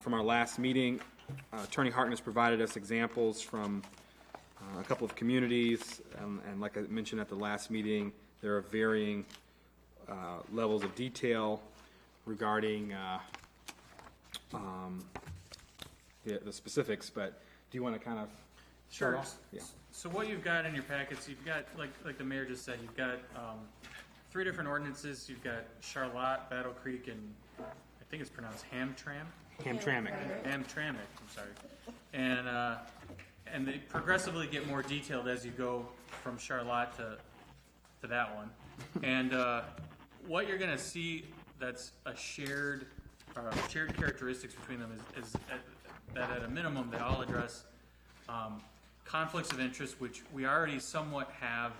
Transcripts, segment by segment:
from our last meeting. Attorney Hartness provided us examples from a couple of communities, and like I mentioned at the last meeting, there are varying levels of detail regarding the specifics, but do you want to kind of start Sure. off? Yeah. So what you've got in your packets, you've got, like the mayor just said, you've got 3 different ordinances. You've got Charlotte, Battle Creek, and I think it's pronounced Hamtramck. Hamtramck. Hamtramck, I'm sorry. And they progressively get more detailed as you go from Charlotte to that one. And what you're going to see that's a shared characteristics between them is that at a minimum they all address conflicts of interest, which we already somewhat have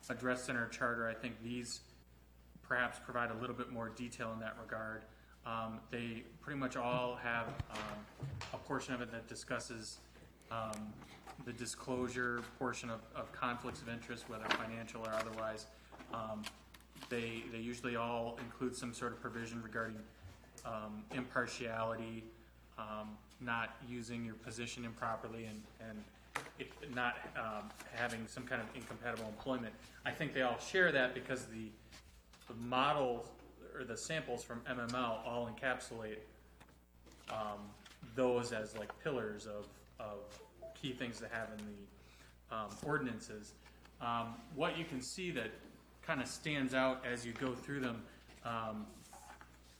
addressed in our charter. I think these perhaps provide a little bit more detail in that regard. They pretty much all have a portion of it that discusses the disclosure portion of conflicts of interest, whether financial or otherwise. They usually all include some sort of provision regarding impartiality, not using your position improperly, and not having some kind of incompatible employment. I think they all share that because the model or the samples from MML all encapsulate those as like pillars of key things to have in the ordinances. What you can see that kind of stands out as you go through them,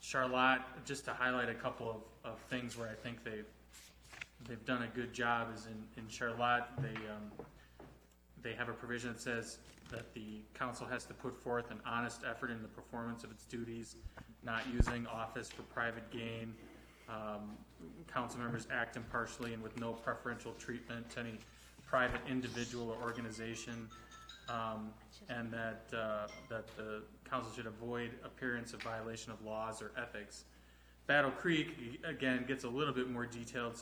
Charlotte, just to highlight a couple of things where I think they've done a good job, is in Charlotte they have a provision that says that the council has to put forth an honest effort in the performance of its duties, not using office for private gain. Council members act impartially and with no preferential treatment to any private individual or organization, and that the council should avoid appearance of violation of laws or ethics. Battle Creek, again, gets a little bit more detailed.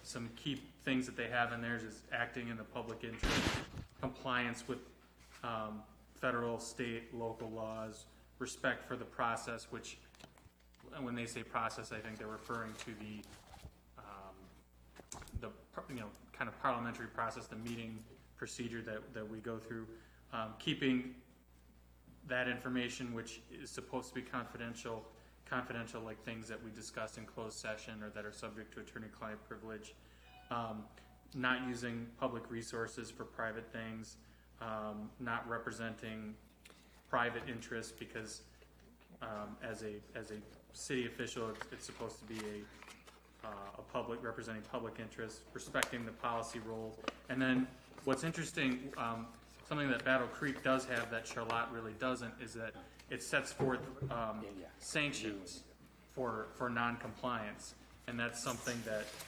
Some key things that they have in theirs is acting in the public interest, compliance with federal, state, local laws, respect for the process, which when they say process, I think they're referring to the kind of parliamentary process, the meeting procedure that we go through, keeping that information, which is supposed to be confidential, like things that we discussed in closed session or that are subject to attorney-client privilege, not using public resources for private things, not representing private interests, because as a city official, it's supposed to be a public representing public interest, respecting the policy roles. And then what's interesting, something that Battle Creek does have that Charlotte really doesn't, is that it sets forth sanctions for non-compliance, and that's something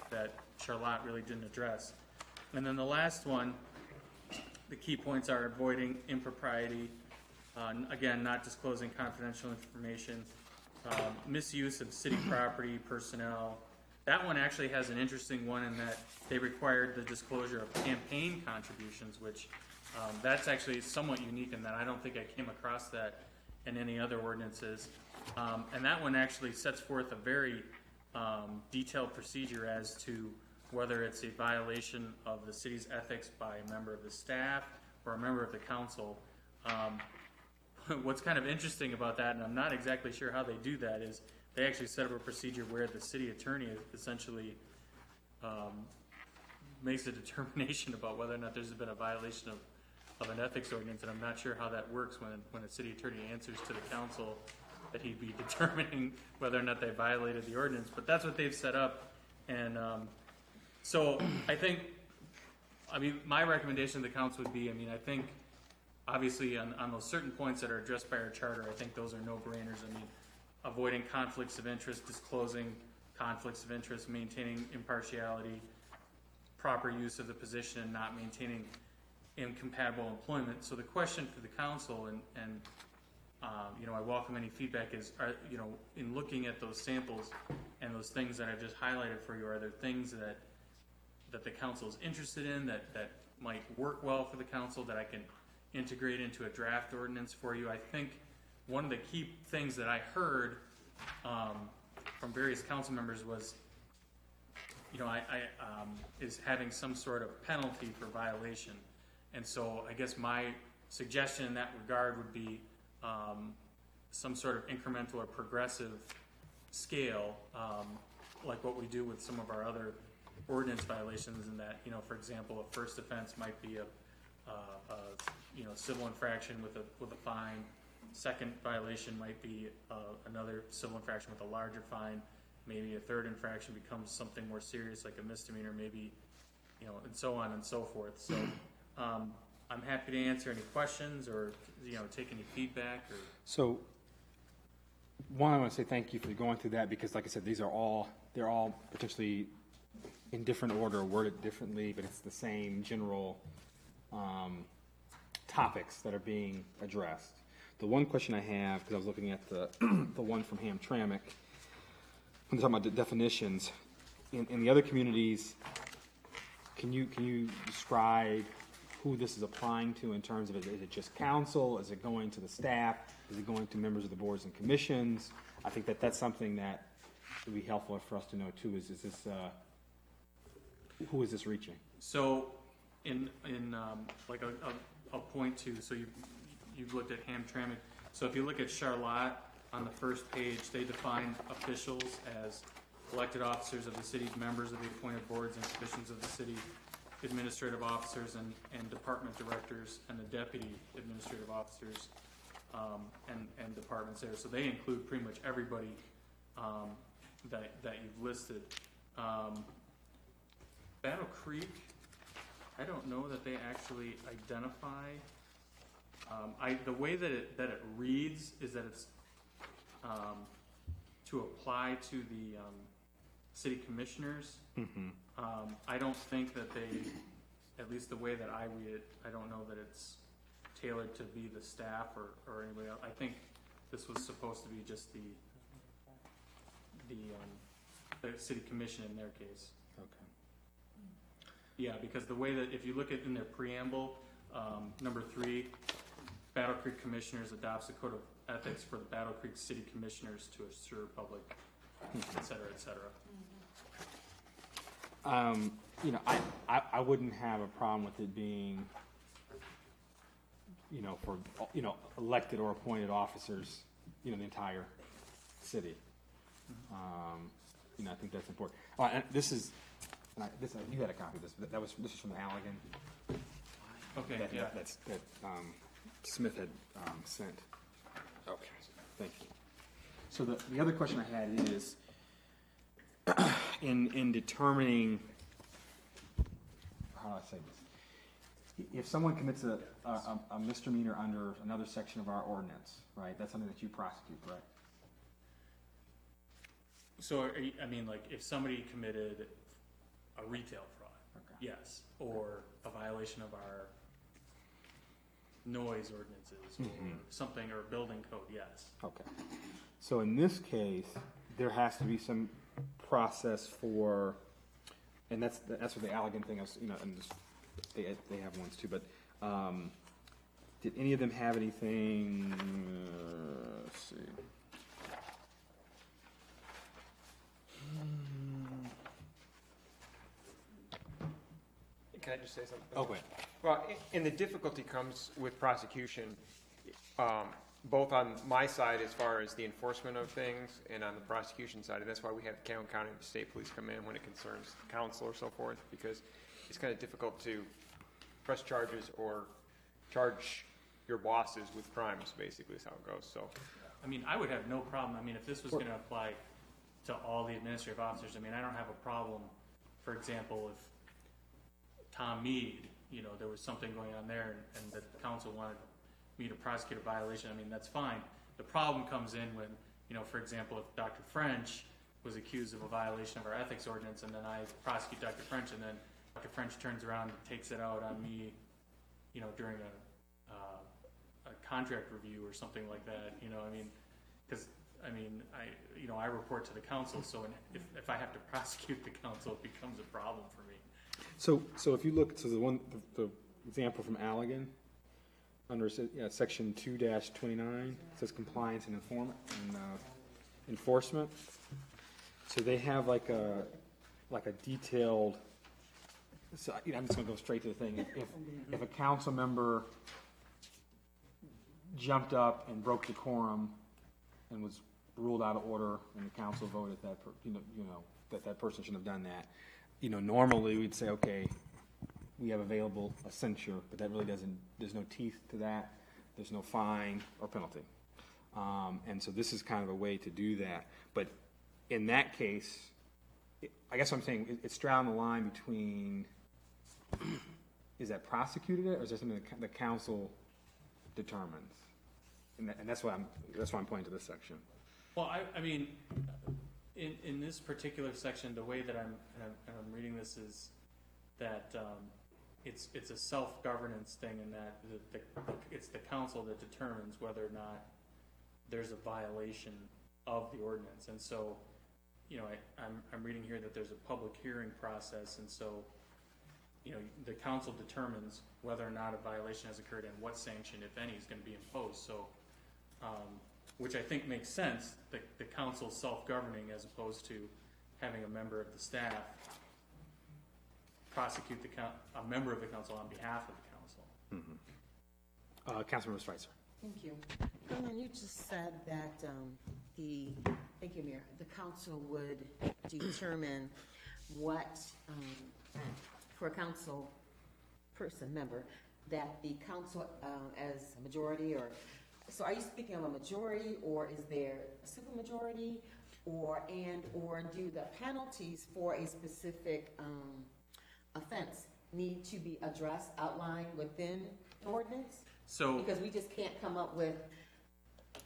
that Charlotte really didn't address. And then the last one, the key points are avoiding impropriety, again, not disclosing confidential information, misuse of city property, personnel. That one actually has an interesting one in that they required the disclosure of campaign contributions, which that's actually somewhat unique in that I don't think I came across that in any other ordinances. And that one actually sets forth a very detailed procedure as to whether it's a violation of the city's ethics by a member of the staff or a member of the council. What's kind of interesting about that, and I'm not exactly sure how they do that, is they actually set up a procedure where the city attorney essentially makes a determination about whether or not there's been a violation of an ethics ordinance, and I'm not sure how that works when a city attorney answers to the council that he'd be determining whether or not they violated the ordinance. But that's what they've set up, and so I think, my recommendation to the council would be, I think obviously on those certain points that are addressed by our charter, I think those are no-brainers. Avoiding conflicts of interest, disclosing conflicts of interest, maintaining impartiality, proper use of the position, and not maintaining incompatible employment. So the question for the council, and I welcome any feedback, is, in looking at those samples and those things that I've just highlighted for you, are there things that the council is interested in that might work well for the council that I can integrate into a draft ordinance for you? I think one of the key things that I heard from from various council members was, is having some sort of penalty for violation. And so I guess my suggestion in that regard would be some sort of incremental or progressive scale, like what we do with some of our other ordinance violations, in that, for example, a first offense might be a civil infraction with a fine. Second violation might be another civil infraction with a larger fine. Maybe a third infraction becomes something more serious, like a misdemeanor, maybe, and so on and so forth. So I'm happy to answer any questions or, take any feedback. So, one, I want to say thank you for going through that, because, like I said, they're all potentially in different order, worded differently, but it's the same general topics that are being addressed. The one question I have, because I was looking at the the one from Hamtramck, when they're talking about the definitions, in the other communities, can you describe who this is applying to in terms of, is it just council? Is it going to the staff? Is it going to members of the boards and commissions? I think that's something that would be helpful for us to know too. Is this who is this reaching? So, like I'll point to. So you've looked at Hamtramck. So if you look at Charlotte on the first page, they define officials as elected officers of the city, members of the appointed boards and commissions of the city, administrative officers and department directors, and the deputy administrative officers and departments there. So they include pretty much everybody that you've listed. Battle Creek, I don't know that they actually identify. The way that it reads is that it's to apply to the city commissioners. Mm-hmm. I don't think that they, at least the way that I read it, I don't know that it's tailored to be the staff or anybody else. I think this was supposed to be just the city commission in their case. Okay. Yeah, because the way that, if you look at in their preamble, number 3, Battle Creek Commissioners adopts a code of ethics for the Battle Creek City Commissioners to assure public, et cetera, et cetera. I wouldn't have a problem with it being, for, elected or appointed officers, the entire city. I think that's important. And this is, you had a copy of this. This is from the Allegan. Okay, That Smith had sent. Okay, thank you. So the other question I had is, in determining, how do I say this? If someone commits a misdemeanor under another section of our ordinance, right? That's something that you prosecute, correct? So, if somebody committed a retail fraud, okay, yes, or a violation of our noise ordinances, or something, or building code, yes. Okay. So in this case, there has to be some process for, and that's what the Allegan thing is, and they have ones too. But did any of them have anything? Let's see. Can I just say something? Okay. Well, and the difficulty comes with prosecution, both on my side as far as the enforcement of things and on the prosecution side. And that's why we have the Calhoun County and the state police come in when it concerns council or so forth, because it's kind of difficult to press charges or charge your bosses with crimes, basically is how it goes. So, I would have no problem. If this was going to apply to all the administrative officers, I don't have a problem. For example, if Tom Meade, there was something going on there and the council wanted me to prosecute a violation, that's fine. The problem comes in when, for example, if Dr. French was accused of a violation of our ethics ordinance and then I prosecute Dr. French and then Dr. French turns around and takes it out on me, during a contract review or something like that, because I report to the council, so if I have to prosecute the council, it becomes a problem for me. So if you look to the example from Allegan, under section 2-29, it says compliance and enforcement. So they have like a detailed, so, I'm just gonna go straight to the thing. If a council member jumped up and broke decorum and was ruled out of order, and the council voted that, that person shouldn't have done that, normally we'd say, okay, we have available a censure, but that really there's no teeth to that. There's no fine or penalty. And so this is kind of a way to do that. But in that case, I guess what I'm saying, it's straddling the line between, is that prosecuted or is that something that the council determines? And that's why I'm pointing to this section. Well, I mean, in this particular section, the way that I'm reading this is that it's a self-governance thing, in that it's the council that determines whether or not there's a violation of the ordinance. And so, I'm reading here that there's a public hearing process, and so, the council determines whether or not a violation has occurred and what sanction, if any, is going to be imposed. So, which I think makes sense, the council self-governing as opposed to having a member of the staff prosecute a member of the council on behalf of the council. Councilmember Schweitzer. Thank you. Herman, you just said that thank you, Mayor, the council would determine what, for a council person, member, that the council as a majority, or, so are you speaking of a majority, or is there a supermajority, or do the penalties for a specific offense need to be addressed, outlined within the ordinance? So, Because we just can't come up with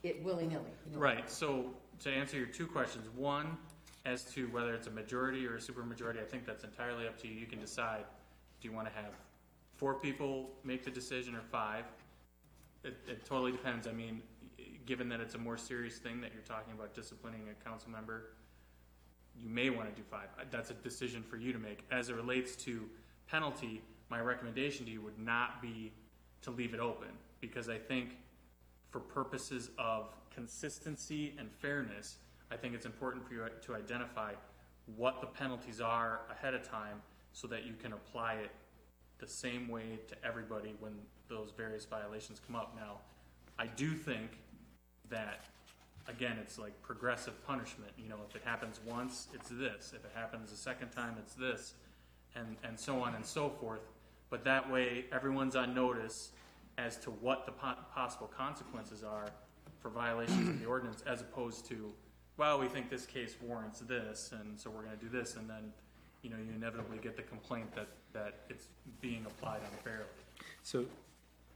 it willy-nilly. Right. So to answer your two questions, one, as to whether it's a majority or a supermajority, I think that's entirely up to you. You can decide, do you want to have 4 people make the decision or 5? It totally depends. I mean, given that it's a more serious thing that you're talking about disciplining a council member, you may want to do 5. That's a decision for you to make. As it relates to penalty, my recommendation to you would not be to leave it open, because I think for purposes of consistency and fairness, I think it's important for you to identify what the penalties are ahead of time so that you can apply it the same way to everybody when those various violations come up. Now, I do think that, again, it's like progressive punishment. If it happens once, it's this. If it happens a second time, it's this, and so on and so forth. But that way, everyone's on notice as to what the possible consequences are for violations of the ordinance, as opposed to, well, we think this case warrants this, and so we're going to do this, and then, you inevitably get the complaint that it's being applied unfairly. So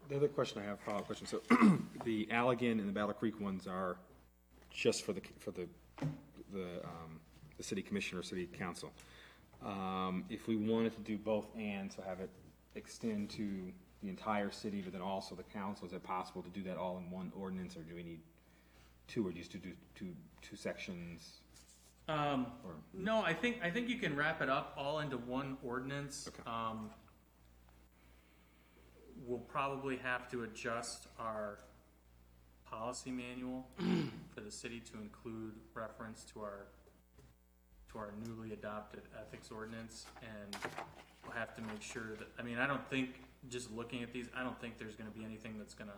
the other question I have, follow-up question. So the Allegan and the Battle Creek ones are just for the city commissioner, city council. If we wanted to do both and, so have it extend to the entire city, but then also the council, is it possible to do that all in one ordinance, or do we need 2, or just to do two sections? No, I think you can wrap it up all into one ordinance. Okay. We'll probably have to adjust our policy manual for the city to include reference to our newly adopted ethics ordinance, and we'll have to make sure that, I don't think, just looking at these, I don't think there's going to be anything that's going to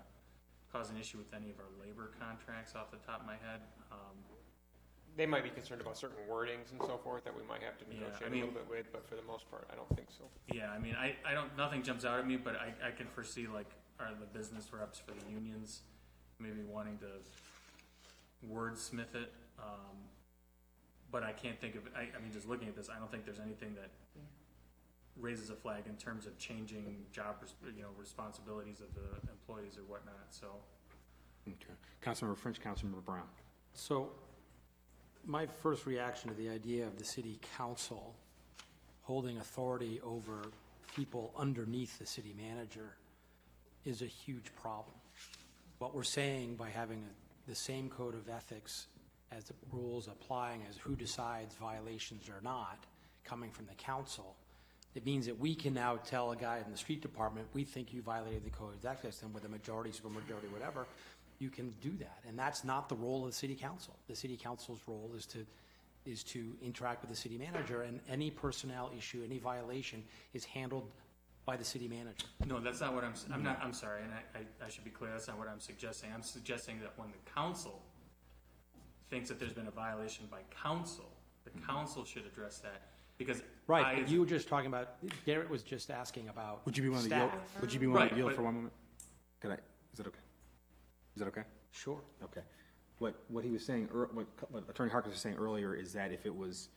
cause an issue with any of our labor contracts off the top of my head. They might be concerned about certain wordings and so forth that we might have to negotiate a little bit with, but for the most part, I don't think so. Yeah, I don't, nothing jumps out at me, but I can foresee, like, the business reps for the unions maybe wanting to wordsmith it. But I can't think of, just looking at this, I don't think there's anything that raises a flag in terms of changing job, responsibilities of the employees or whatnot. So, okay. Councilmember French, Councilmember Brown. So, my first reaction to the idea of the city council holding authority over people underneath the city manager is a huge problem. What we're saying by having the same code of ethics as the rules applying as who decides violations or not coming from the council, it means that we can now tell a guy in the street department, we think you violated the code of ethics, and with a majority, supermajority, whatever, you can do that. And that's not the role of the city council. The city council's role is to is to interact with the city manager, and any personnel issue, any violation is handled by the city manager. No, that's not what I'm sorry, and I should be clear, that's not what I'm suggesting. I'm suggesting that when the council thinks that there's been a violation by council, the council should address that, because Right, but you were just talking about, Garrett was just asking about Would you be willing to staff. yield? Would you be willing to Right, yield but- for 1 moment? Is that okay? Is that okay? Sure. Okay. What he was saying, what Attorney Harkness was saying earlier is that if it was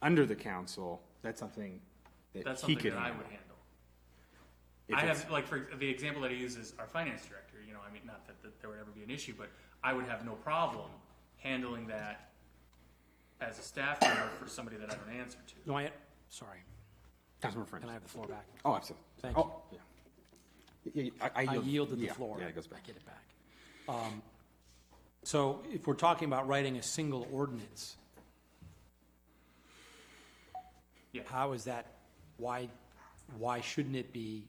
under the council, that's something that that's he something could that I handle. would handle. If I it's- have, like, for the example that he uses, our finance director, I mean, not that there would ever be an issue, but I would have no problem handling that as a staff member for somebody that I don't answer to. No, sorry, Councilmember French. can I have the floor back? Oh, absolutely. Thank Oh, yeah. Yeah, I yielded the yeah, floor. Yeah, it goes back. I get it back. So if we're talking about writing a single ordinance, Yeah. how is that, why shouldn't it be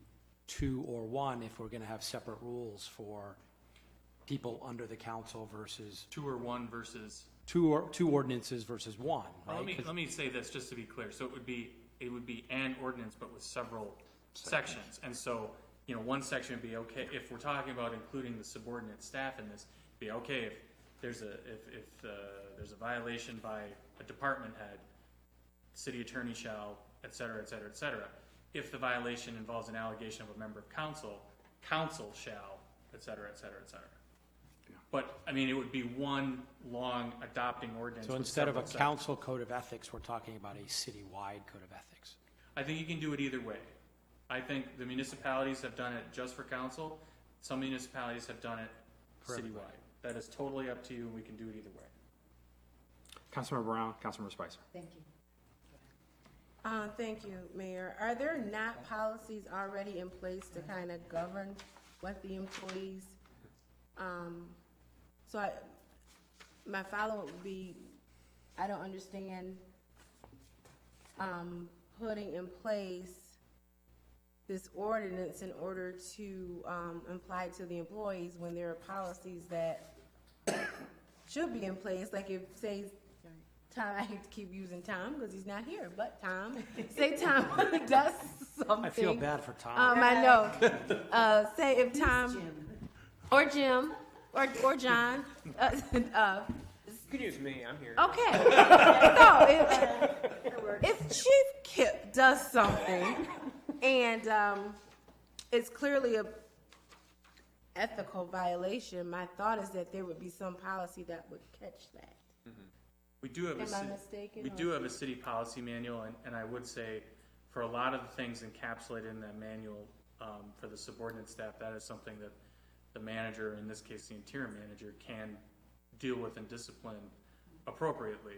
2 or 1 if we're going to have separate rules for people under the council versus 2 or 1 versus. two ordinances versus 1, Well, right? let me say this just to be clear. So it would be an ordinance, but with several sections. And so, one section would be okay if we're talking about including the subordinate staff in this. It'd be okay if there's a violation by a department head, city attorney shall, et cetera, et cetera, et cetera. If the violation involves an allegation of a member of council, council shall, et cetera, et cetera, et cetera. But, I mean, it would be one long adopting ordinance. So with instead of a several sections. council code of ethics, we're talking about a citywide code of ethics. I think you can do it either way. I think the municipalities have done it just for council. Some municipalities have done it citywide. That is totally up to you, and we can do it either way. Councilmember Brown, Councilmember Spicer. Thank you. Thank you, Mayor. Are there not policies already in place to kind of govern what the employees, my follow-up would be, I don't understand, putting in place this ordinance in order to, apply to the employees when there are policies that should be in place, like if, say, Tom, I hate to keep using Tom because he's not here, but Tom, say Tom does something. I feel bad for Tom. I know. Say if Tom or Jim or John. You can use me, I'm here. Okay. No, if Chief Kip does something and it's clearly a ethical violation, my thought is that there would be some policy that would catch that. We do have Am I mistaken? We do have a city policy manual, and I would say for a lot of the things encapsulated in that manual, for the subordinate staff, that is something that the manager, in this case the interior manager, can deal with and discipline appropriately.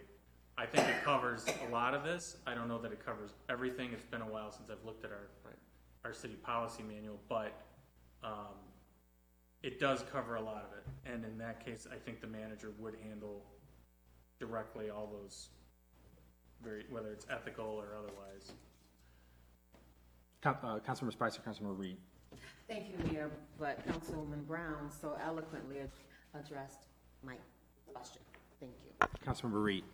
I think it covers a lot of this. I don't know that it covers everything. It's been a while since I've looked at our city policy manual, but it does cover a lot of it. And in that case, I think the manager would handle directly all those, whether it's ethical or otherwise. Councilmember Spicer, Councilmember Reed. Thank you, Mayor, but Councilwoman Brown so eloquently addressed my question. Thank you. Councilmember Reed.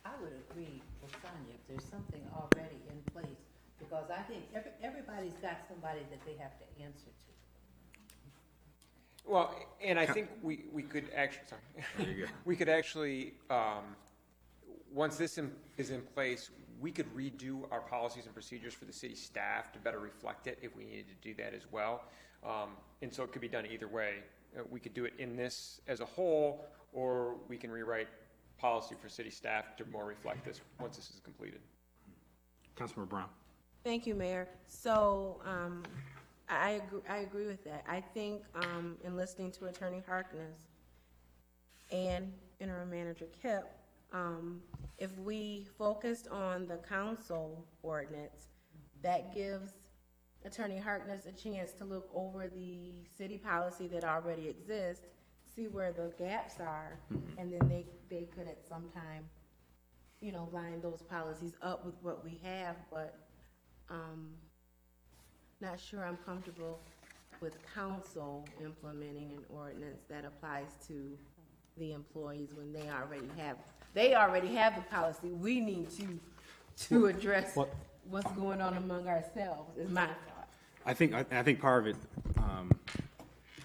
I would agree with Sonia if there's something already in place, because I think everybody's got somebody that they have to answer to. Well, and I think we could actually, There you go. we could actually, once this is in place, we could redo our policies and procedures for the city staff to better reflect it if we needed to do that as well. And so it could be done either way. We could do it in this as a whole, or we can rewrite policy for city staff to more reflect this once this is completed. Councilmember Brown. Thank you, Mayor. So I agree with that. I think in listening to Attorney Harkness and Interim Manager Kip, if we focused on the council ordinance, that gives Attorney Harkness a chance to look over the city policy that already exists, see where the gaps are, and then they could at some time, line those policies up with what we have, but not sure I'm comfortable with council implementing an ordinance that applies to the employees when they already have They already have the policy. We need to address What- what's going on among ourselves, is my thought. I think part of it,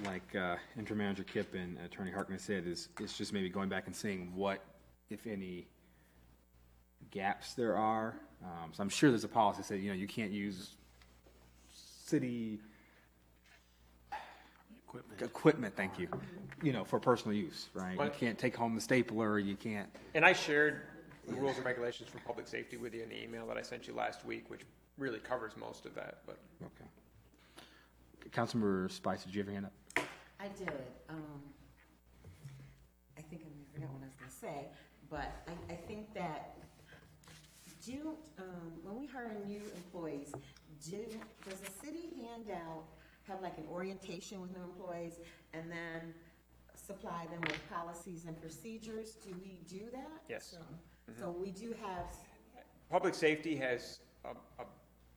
like Interim Manager Kipp and Attorney Harkness said, is just maybe going back and seeing what, if any, gaps there are. So I'm sure there's a policy that says, you can't use city equipment, thank you, for personal use, right? You But- can't take home the stapler, you can't. And I shared the rules and regulations for public safety with you in the email that I sent you last week, which really covers most of that, but. Okay. Councilmember Spicer, did you have your hand up? I did. I think I forgot what I was going to say, but I think that when we hire new employees, does the city have like an orientation with new employees and then supply them with policies and procedures? Do we do that? Yes. So we do have, Public safety has a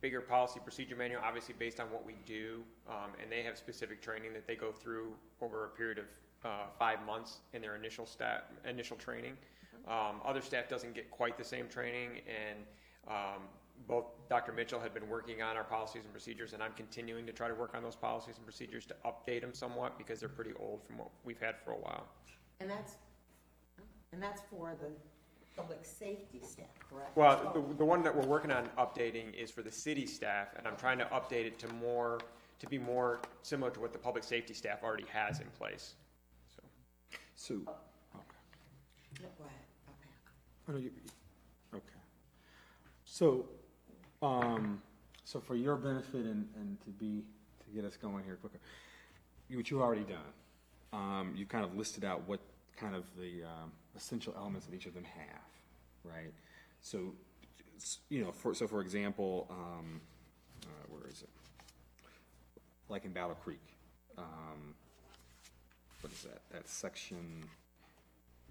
bigger policy procedure manual, obviously based on what we do, and they have specific training that they go through over a period of 5 months in their initial training. Other staff doesn't get quite the same training, and both Dr. Mitchell had been working on our policies and procedures, and I'm continuing to try to work on those policies and procedures to update them somewhat because they're pretty old from what we've had for a while. and that's for the public safety staff, correct? Well, the one that we're working on updating is for the city staff, and I'm trying to update it to be more similar to what the public safety staff already has in place. So, No, go ahead. Okay. oh, no, okay. So, so for your benefit and to get us going here quicker, what you've already done, you kind of listed out what kind of the essential elements that each of them have, right? So, for example, where is it? Like in Battle Creek, what is that? That's section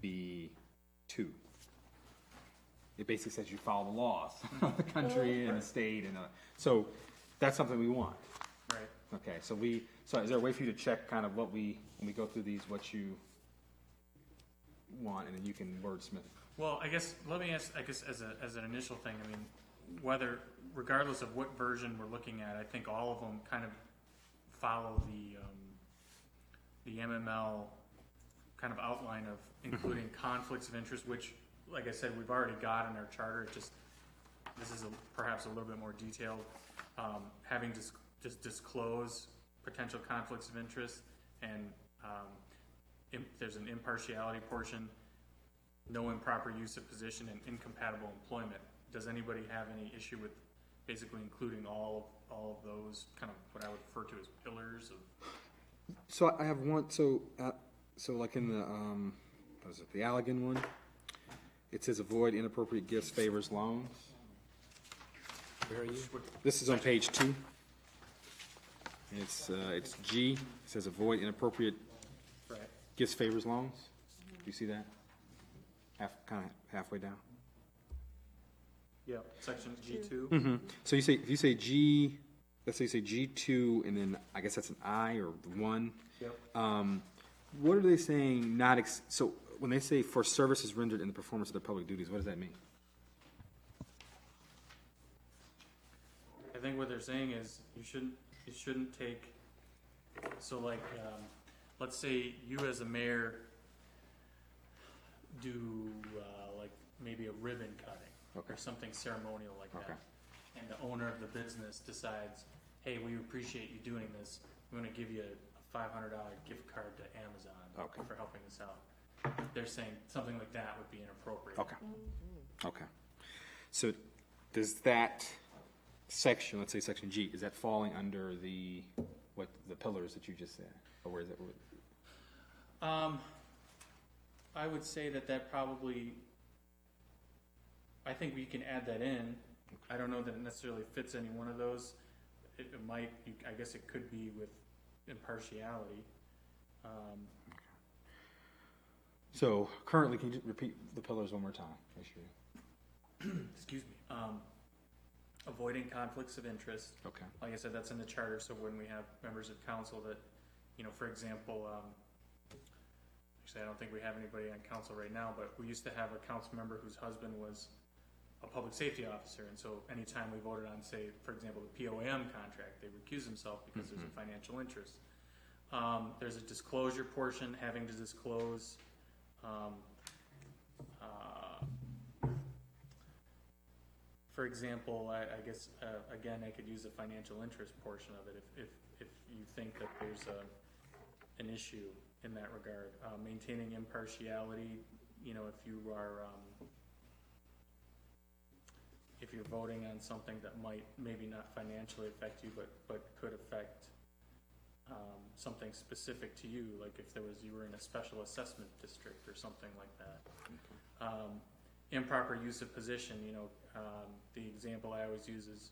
B2. It basically says you follow the laws of the country and the state, and so that's something we want. Right. Okay, so is there a way for you to check kind of when we go through these, what you want, and then you can wordsmith? Well, I guess, let me ask, as an initial thing, I mean, regardless of what version we're looking at, I think all of them kind of follow the MML kind of outline of including conflicts of interest, which, like I said, we've already got in our charter. This is perhaps a little bit more detailed. Having just disclose potential conflicts of interest, and there's an impartiality portion, no improper use of position, and incompatible employment. Does anybody have any issue with basically including all of those, kind of what I would refer to as pillars of? So I have one. So like in the what is it? The Allegan one. It says avoid inappropriate gifts, favors, loans. Where are you? This is on page 2. It's G. It says avoid inappropriate Right. gifts, favors, loans. Do you see that? Kind of halfway down. Yeah. Section G2. Mm-hmm. So if you say G, let's say you say G2, and then I guess that's an I or 1. Yep. What are they saying? So when they say for services rendered in the performance of their public duties, what does that mean? I think what they're saying is you shouldn't take, so like, let's say you as a mayor do like maybe a ribbon cutting Okay. or something ceremonial like Okay. that, and the owner of the business decides, hey, we appreciate you doing this. We're going to give you a $500 gift card to Amazon Okay. for helping us out. They're saying something like that would be inappropriate. Okay. Okay. So does that section, let's say section G, is that falling under the pillars that you just said, or where is it? I would say that probably, I think we can add that in. I don't know that it necessarily fits any one of those. It might, I guess it could be with impartiality. So currently, can you repeat the pillars one more time? Excuse me. Avoiding conflicts of interest. Okay. Like I said, that's in the charter, so when we have members of council that, for example, actually, I don't think we have anybody on council right now, but we used to have a council member whose husband was a public safety officer, and so anytime we voted on, say, for example, the POAM contract, they recuse themselves because there's a financial interest. There's a disclosure portion, having to disclose for example, I guess, again, I could use the financial interest portion of it if you think that there's an issue in that regard. Maintaining impartiality, you know, if you're voting on something that might maybe not financially affect you, but could affect something specific to you, like if you were in a special assessment district or something like that. Improper use of position, you know, the example I always use is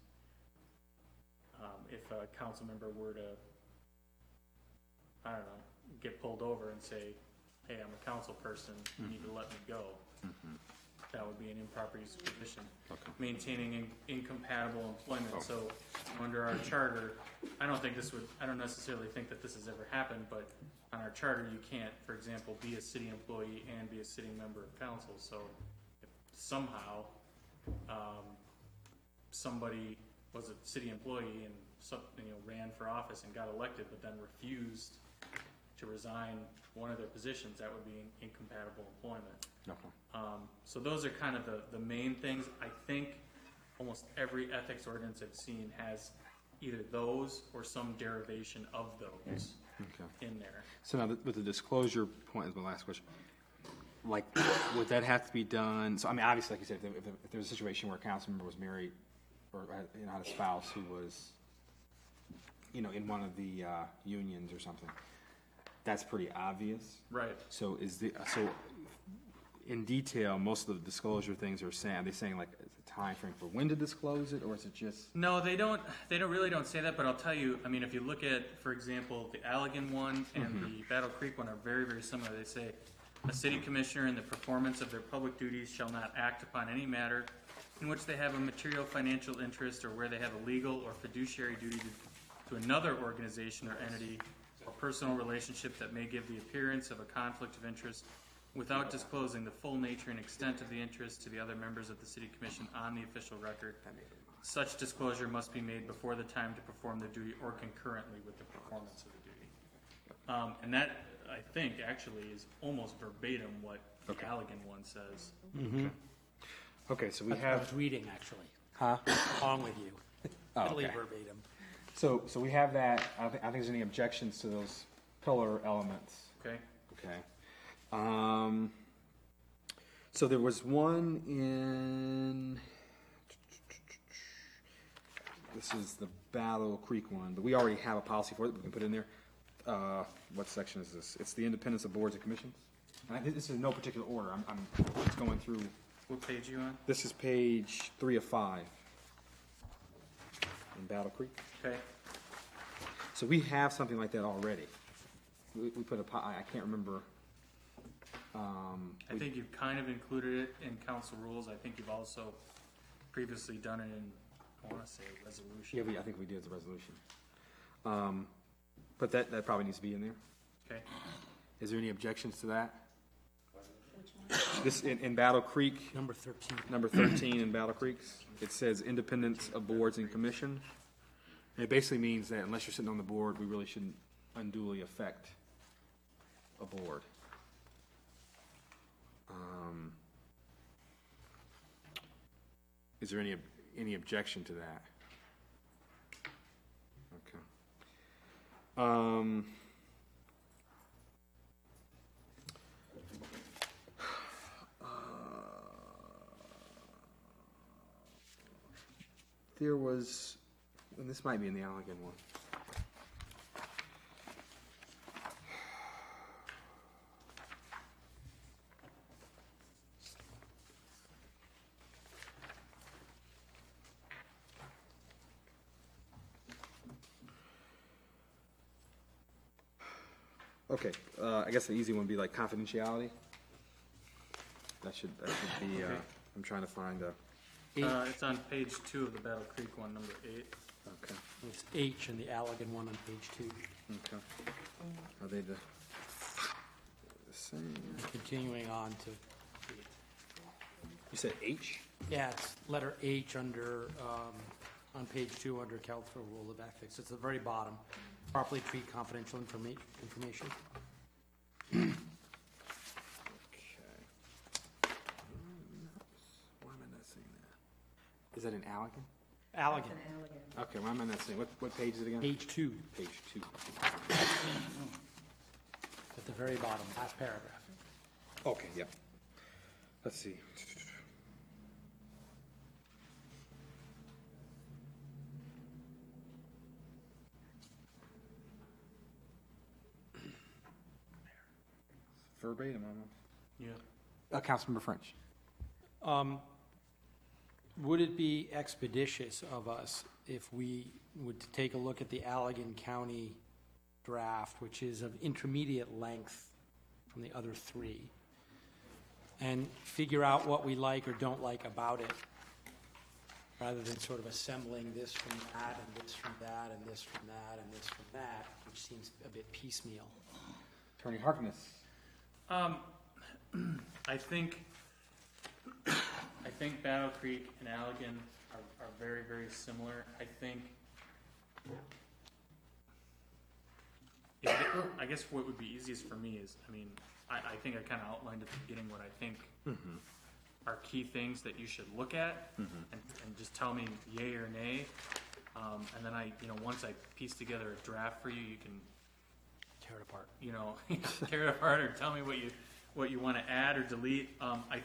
if a council member were to, I don't know, get pulled over and say, hey, I'm a council person, you need to let me go. That would be an improper use of position. Okay. Maintaining incompatible employment. So under our charter, I don't necessarily think that this has ever happened, but on our charter you can't, for example, be a city employee and be a sitting member of council. So if somehow somebody was a city employee and ran for office and got elected but then refused to resign one of their positions, that would be incompatible employment. Okay. So those are kind of the main things. I think almost every ethics ordinance I've seen has either those or some derivation of those in there. So now, with the disclosure point is my last question. Like, would that have to be done? So, I mean, obviously, like you said, if there was a situation where a council member was married or had a spouse who was, in one of the unions or something, that's pretty obvious. Right. So in detail, most of the disclosure things are they saying like a time frame for when to disclose it, or is it just? No, they don't really say that, but I'll tell you, I mean, if you look at, for example, the Albion one and the Battle Creek one are very, very similar. They say, a city commissioner in the performance of their public duties shall not act upon any matter in which they have a material financial interest or where they have a legal or fiduciary duty to another organization or entity or personal relationship that may give the appearance of a conflict of interest without disclosing the full nature and extent of the interest to the other members of the city commission on the official record. Such disclosure must be made before the time to perform the duty or concurrently with the performance of the duty. And that, I think, actually is almost verbatim what the Allegan one says. Mm-hmm. Okay, so I was reading, actually. Huh? Along with you. Literally okay. verbatim. So we have that. I don't think there's any objections to those pillar elements. Okay. Okay. So there was one in. This is the Battle Creek one, but we already have a policy for it. We can put it in there. What section is this? It's the independence of boards and commissions. And this is in no particular order. I'm just going through. What page are you on? This is page 3 of 5 in Battle Creek. Okay. So we have something like that already. We put I can't remember. I think you've kind of included it in council rules. I think you've also previously done it in, I want to say, resolution. Yeah, I think we did the resolution. But that probably needs to be in there. Okay. Is there any objections to that? Which one? This in Battle Creek, Number 13. number 13 in Battle Creeks, it says independence of boards and commission. And it basically means that unless you're sitting on the board, we really shouldn't unduly affect a board. Is there any objection to that? Okay. There was, and this might be in the Allegan one. Okay, I guess the easy one would be like confidentiality. That should be. Okay. I'm trying to find a. It's on page 2 of the Battle Creek one, number 8. Okay. It's H in the Allegan one on page 2. Okay. Are they the same. Continuing on to, You said H? yeah, it's letter H under, on page 2 under California Rule of Ethics. It's the very bottom. Properly treat confidential information. Okay. Why am I not seeing that? Is that in Allegan? Allegan, Okay, why am I not seeing? What page is it again? page 2, Page 2. at the very bottom, last paragraph. Okay, yep. Let's see. Verbatim almost. Yeah. Councilmember French. Would it be expeditious of us if we would take a look at the Allegan County draft, which is of intermediate length from the other three, and figure out what we like or don't like about it, rather than sort of assembling this from that, and this from that, and this from that, and this from that, which seems a bit piecemeal? Attorney Harkness. I think Battle Creek and Allegan are very, very similar. I guess what would be easiest for me is, I think I kind of outlined at the beginning what I think are key things that you should look at, and just tell me yay or nay. And then once I piece together a draft for you, you can Tear it apart. tear it apart or tell me what you want to add or delete. I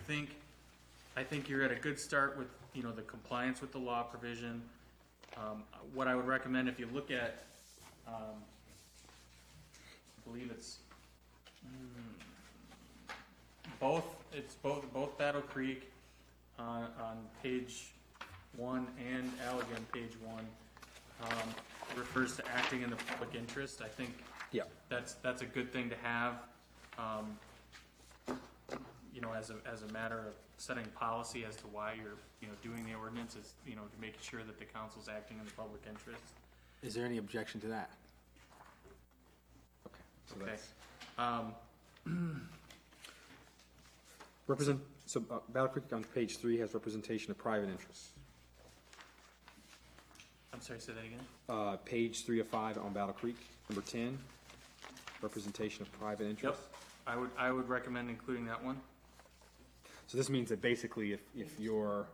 think you're at a good start with the compliance with the law provision. What I would recommend, if you look at, I believe it's both Battle Creek on page 1 and Allegan page 1 refers to acting in the public interest. I think that's a good thing to have. As a matter of setting policy as to why you're doing the ordinance, is to make sure that the council's acting in the public interest. Is there any objection to that? Okay. So Battle Creek on page 3 has representation of private interests. I'm sorry, say that again? Page 3 of 5 on Battle Creek, number 10, representation of private interests. Yep, I would recommend including that one. So this means that basically if your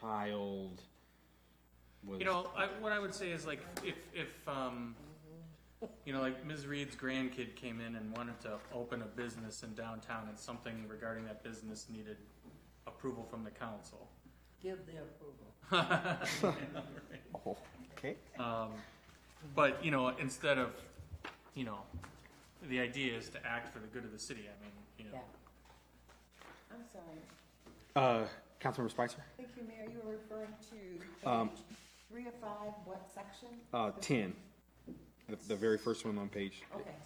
child was... what I would say is, like, if like Ms. Reed's grandkid came in and wanted to open a business in downtown and something regarding that business needed approval from the council. Give their approval. Oh, okay. But, instead of, the idea is to act for the good of the city. Yeah. I'm sorry. Councilmember Spicer? Thank you, Mayor. You were referring to page 3 of 5, what section? 10. The very first one on page. Okay.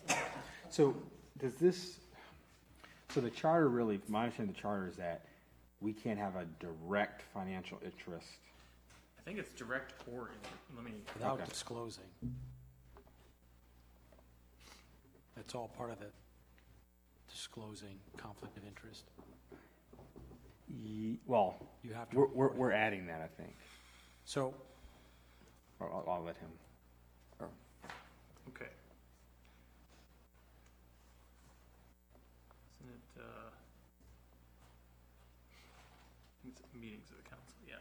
So the charter really, my understanding of the charter is that we can't have a direct financial interest. I think it's direct or Without disclosing. That's all part of it. Disclosing conflict of interest. Well, You have to. we're adding that, I think. So, I'll let him. Okay. Isn't it, I think it's meetings of the council, yeah.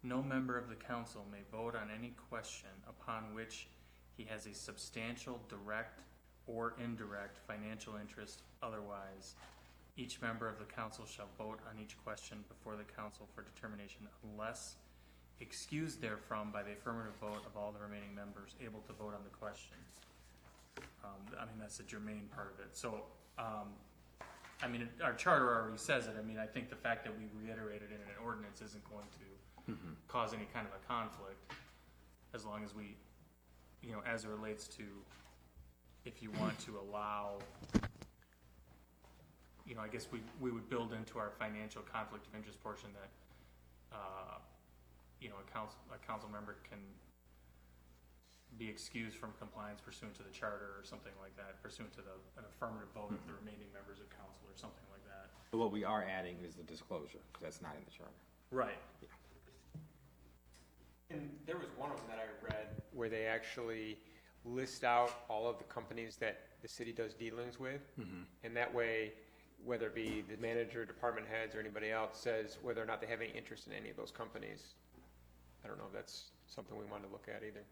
No member of the council may vote on any question upon which he has a substantial direct or indirect financial interest otherwise. Each member of the council shall vote on each question before the council for determination unless excused therefrom by the affirmative vote of all the remaining members able to vote on the question. That's the germane part of it. So, our charter already says it. I think the fact that we reiterate it in an ordinance isn't going to cause any kind of a conflict, as long as we, as it relates to if you want to allow, I guess we would build into our financial conflict of interest portion that, a council member can be excused from compliance pursuant to the charter or something like that, pursuant to an affirmative vote of the remaining members of council or something like that. But what we are adding is the disclosure, because that's not in the charter. Right. And there was one of them that I read where they actually list out all of the companies that the city does dealings with. And that way, whether it be the manager, department heads, or anybody else, says whether or not they have any interest in any of those companies. I don't know if that's something we want to look at either.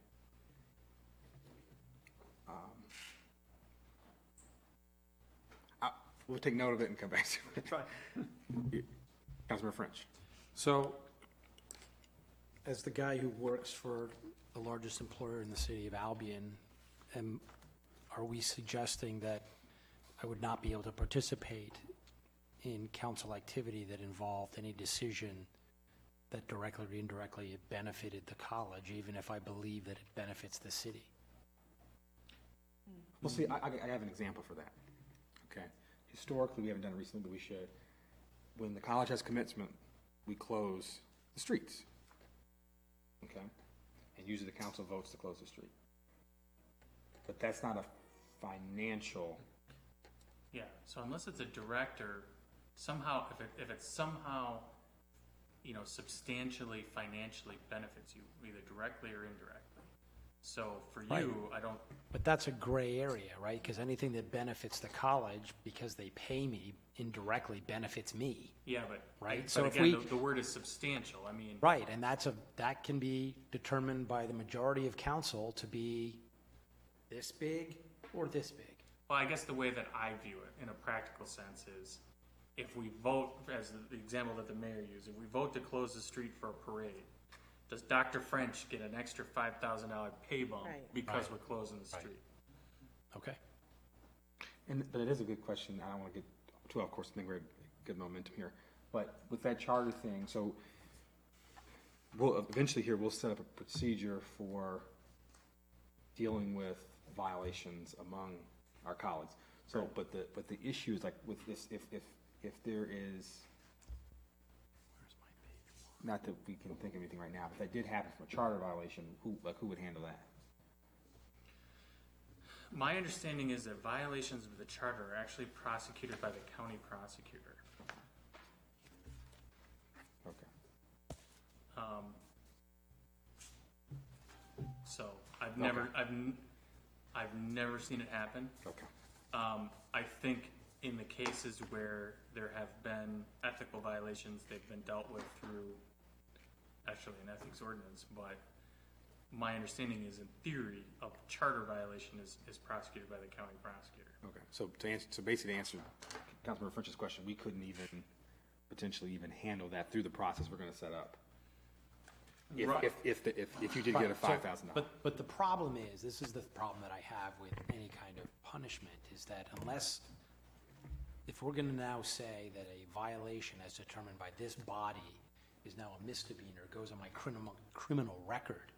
We'll take note of it and come back to it. Right. Councilman French. So, as the guy who works for the largest employer in the city of Albion, are we suggesting that I would not be able to participate in council activity that involved any decision that directly or indirectly it benefited the college, even if I believe that it benefits the city? Well, see, I have an example for that. Okay. Historically, we haven't done it recently, but we should. When the college has commencement, we close the streets. Okay? And usually the council votes to close the street. But that's not a financial. Yeah, so unless it's a director, somehow, if it's somehow, substantially financially benefits you, either directly or indirectly. So for you, Right. I don't, But that's a gray area, right? Because anything that benefits the college because they pay me indirectly benefits me. yeah, but. Right, But so if again, we- the word is substantial, I mean. Right, and that can be determined by the majority of council to be this big or this big. Well, I guess the way that I view it in a practical sense is if we vote, as the example that the mayor used, if we vote to close the street for a parade, does Dr. French get an extra $5,000 pay bump Right. because Right. we're closing the Right. street? Okay. But it is a good question. I don't want to get too, of course, I think we're at good momentum here. But with that charter thing, so we'll eventually here, we'll set up a procedure for dealing with violations among our colleagues. So, but the issue is like with this, if there is, not that we can think of anything right now, but that did happen from a charter violation, who would handle that? My understanding is that violations of the charter are actually prosecuted by the county prosecutor. Okay. So I've never seen it happen. Okay. I think in the cases where there have been ethical violations, they've been dealt with through actually an ethics ordinance, but my understanding is in theory a charter violation is prosecuted by the county prosecutor. Okay, so basically to answer Councilmember French's question, we couldn't even potentially even handle that through the process we're going to set up. Right. If you did get a Fine. So, $5,000. But the problem is, this is the problem that I have with any kind of punishment, is that if we're going to now say that a violation as determined by this body is now a misdemeanor, goes on my criminal record,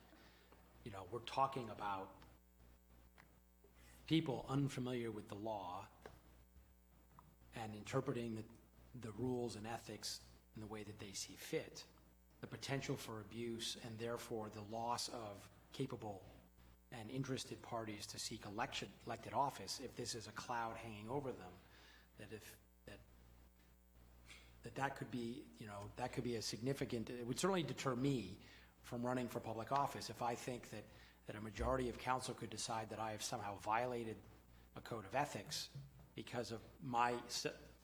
we're talking about people unfamiliar with the law and interpreting the rules and ethics in the way that they see fit, the potential for abuse, and therefore the loss of capable and interested parties to seek elected office, if this is a cloud hanging over them, that could be, that could be a significant, it would certainly deter me from running for public office if I think that a majority of council could decide that I have somehow violated a code of ethics because of my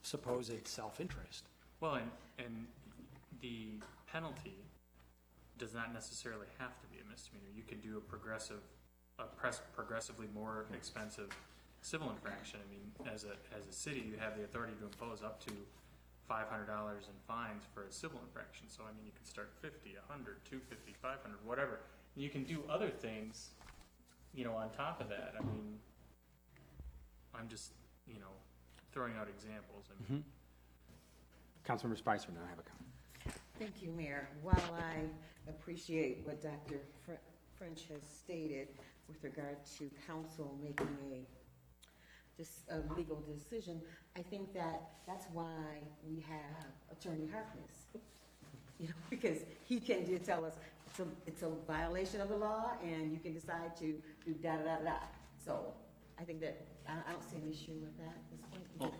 supposed self-interest. Well, and the penalty does not necessarily have to be a misdemeanor. You can do a progressively more expensive civil infraction. I mean, as a city, you have the authority to impose up to $500 in fines for a civil infraction. So, I mean, you can start 50, 100, 250, 500, whatever. And you can do other things, on top of that. I mean, I'm just, throwing out examples. I mean, Councilmember Spicer, now I have a comment. Thank you, Mayor. While I appreciate what Dr. French has stated with regard to council making legal decision, I think that's why we have Attorney Harkness. You know, because he can just tell us it's a violation of the law, and you can decide to do da-da-da-da. So I think that, I don't see an issue with that at this point.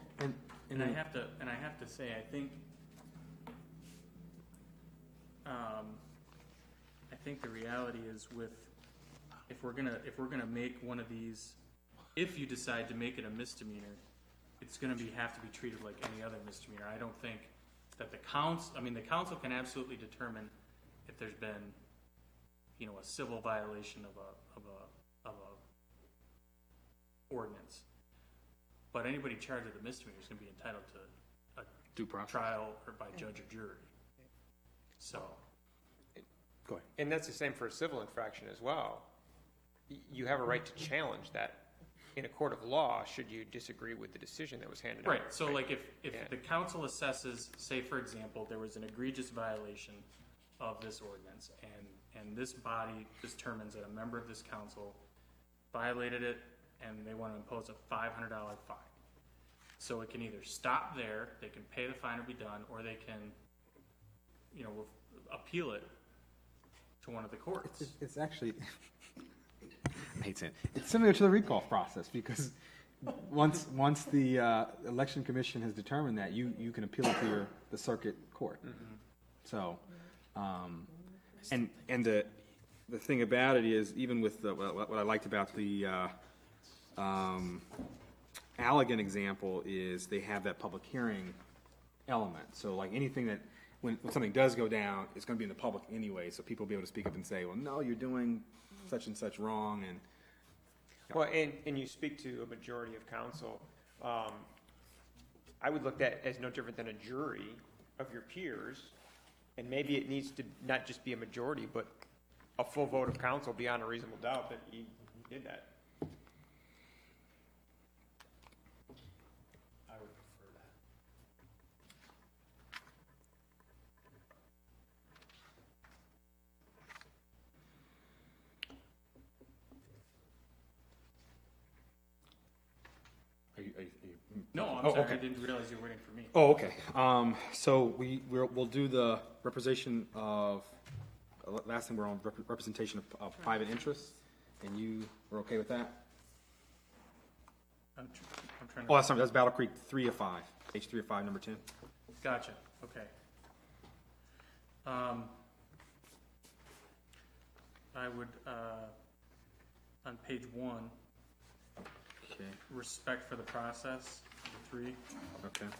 And I have to say, I think the reality is if we're gonna make one of these, if you decide to make it a misdemeanor, it's gonna have to be treated like any other misdemeanor. I don't think that the council can absolutely determine if there's been, a civil violation of a ordinance. But anybody charged with a misdemeanor is gonna be entitled to a Due process. trial or by judge or jury. So. Go ahead. And that's the same for a civil infraction as well. You have a right to challenge that in a court of law should you disagree with the decision that was handed down. Right, so like if the council assesses, say for example, there was an egregious violation of this ordinance, and this body determines that a member of this council violated it, and they want to impose a $500 fine. So it can either stop there, they can pay the fine or be done, or they can, appeal it to one of the courts. It's actually, I hate saying it. It's similar to the recall process, because once the election commission has determined that, you can appeal it to the circuit court. Mm-hmm. So, and the thing about it is, even with what I liked about the Allegan example is they have that public hearing element. So like anything that, when something does go down, it's going to be in the public anyway, so people will be able to speak up and say, well, no, you're doing such and such wrong. And well, and you speak to a majority of council. I would look at as no different than a jury of your peers, and maybe it needs to not just be a majority, but a full vote of council beyond a reasonable doubt that he did that. I would prefer that. No, I'm sorry, I didn't realize you were waiting for me. Oh, okay. So we'll do the representation of, last time we were on representation of private interests, and you were okay with that? I'm trying to. Oh, that's Battle Creek 3 of 5, page 3 of 5, number 10. Gotcha, okay. I would, on page 1, Okay. respect for the process, the 3. Okay. I'm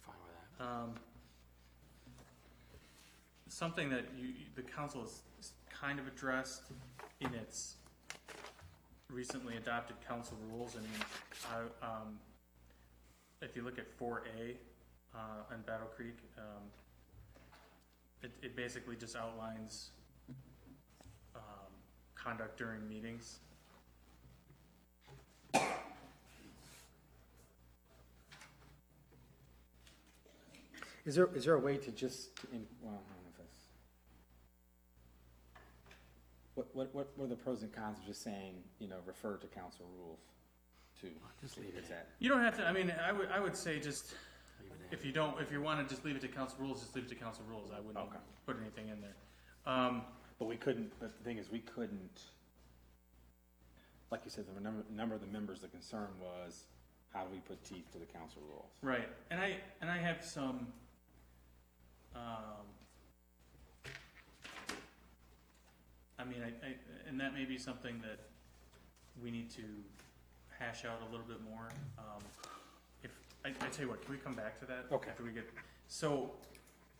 fine with that. Something that the council has kind of addressed in its recently adopted council rules. I mean, if you look at 4A on Battle Creek, it basically just outlines conduct during meetings. Is there a way to just, well, I don't know if that's, what are the pros and cons of just saying, refer to council rules to? Just leave it. Is that? You don't have to. I mean, I would say just if you want to just leave it to council rules, just leave it to council rules. I wouldn't put anything in there. But we couldn't. But the thing is, we couldn't. Like you said, the number of the members. The concern was how do we put teeth to the council rules? Right, and I have some. I mean, and that may be something that we need to hash out a little bit more. If I tell you what, can we come back to that? Okay. After we get, so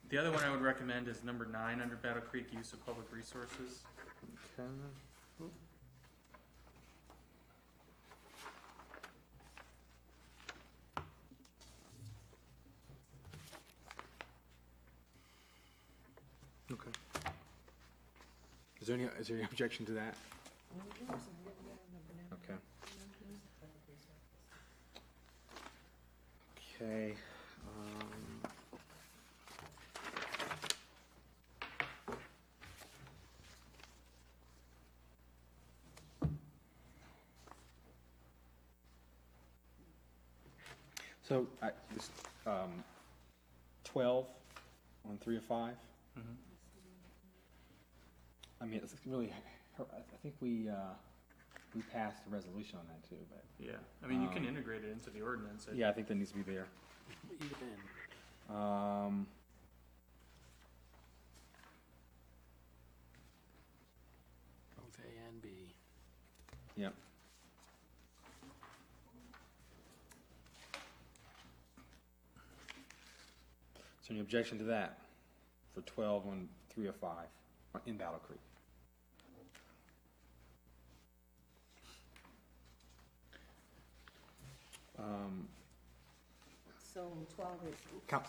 the other one I would recommend is number 9 under Battle Creek, use of public resources. Okay. Okay. Is there any objection to that? Okay. Okay. So, 12 on 3 of 5. I mean, it's really, I think we passed a resolution on that too, but. Yeah, I mean, you can integrate it into the ordinance. Yeah, I think that needs to be there. Both A and B. Yep. So any objection to that for 12 on 3 of 5 in Battle Creek? So 12 is,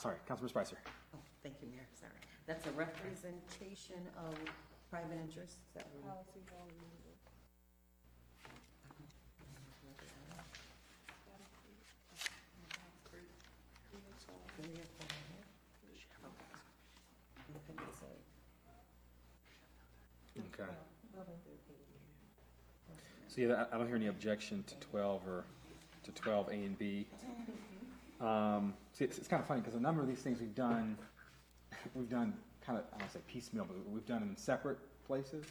Sorry, Councilman Spicer. oh, thank you, Mayor, sorry. That's a representation of private interests, is that what? Okay. So yeah, I don't hear any objection to 12 or to 12 A and B. See, it's kind of funny because a number of these things we've done kind of, I don't say piecemeal, but we've done in separate places.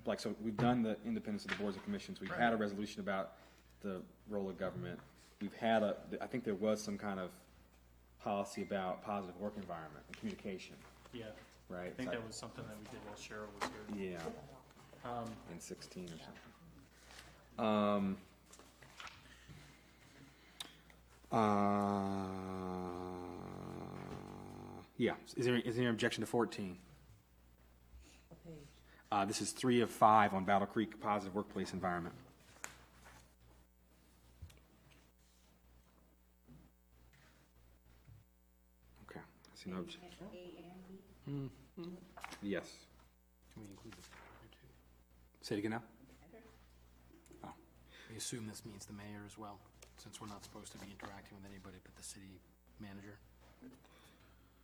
Like, so we've done the independence of the boards and commissions. We've had a resolution about the role of government. We've had I think there was some kind of policy about positive work environment and communication. Yeah, Right. I think that was something that we did while Cheryl was here. Yeah. In 16 or something. Yeah. Is there any objection to 14? This is 3 of 5 on Battle Creek positive workplace environment. Okay. I see no objection. Yes. Can we include the mayor too? Say it again now. Oh. We assume this means the mayor as well, since we're not supposed to be interacting with anybody but the city manager.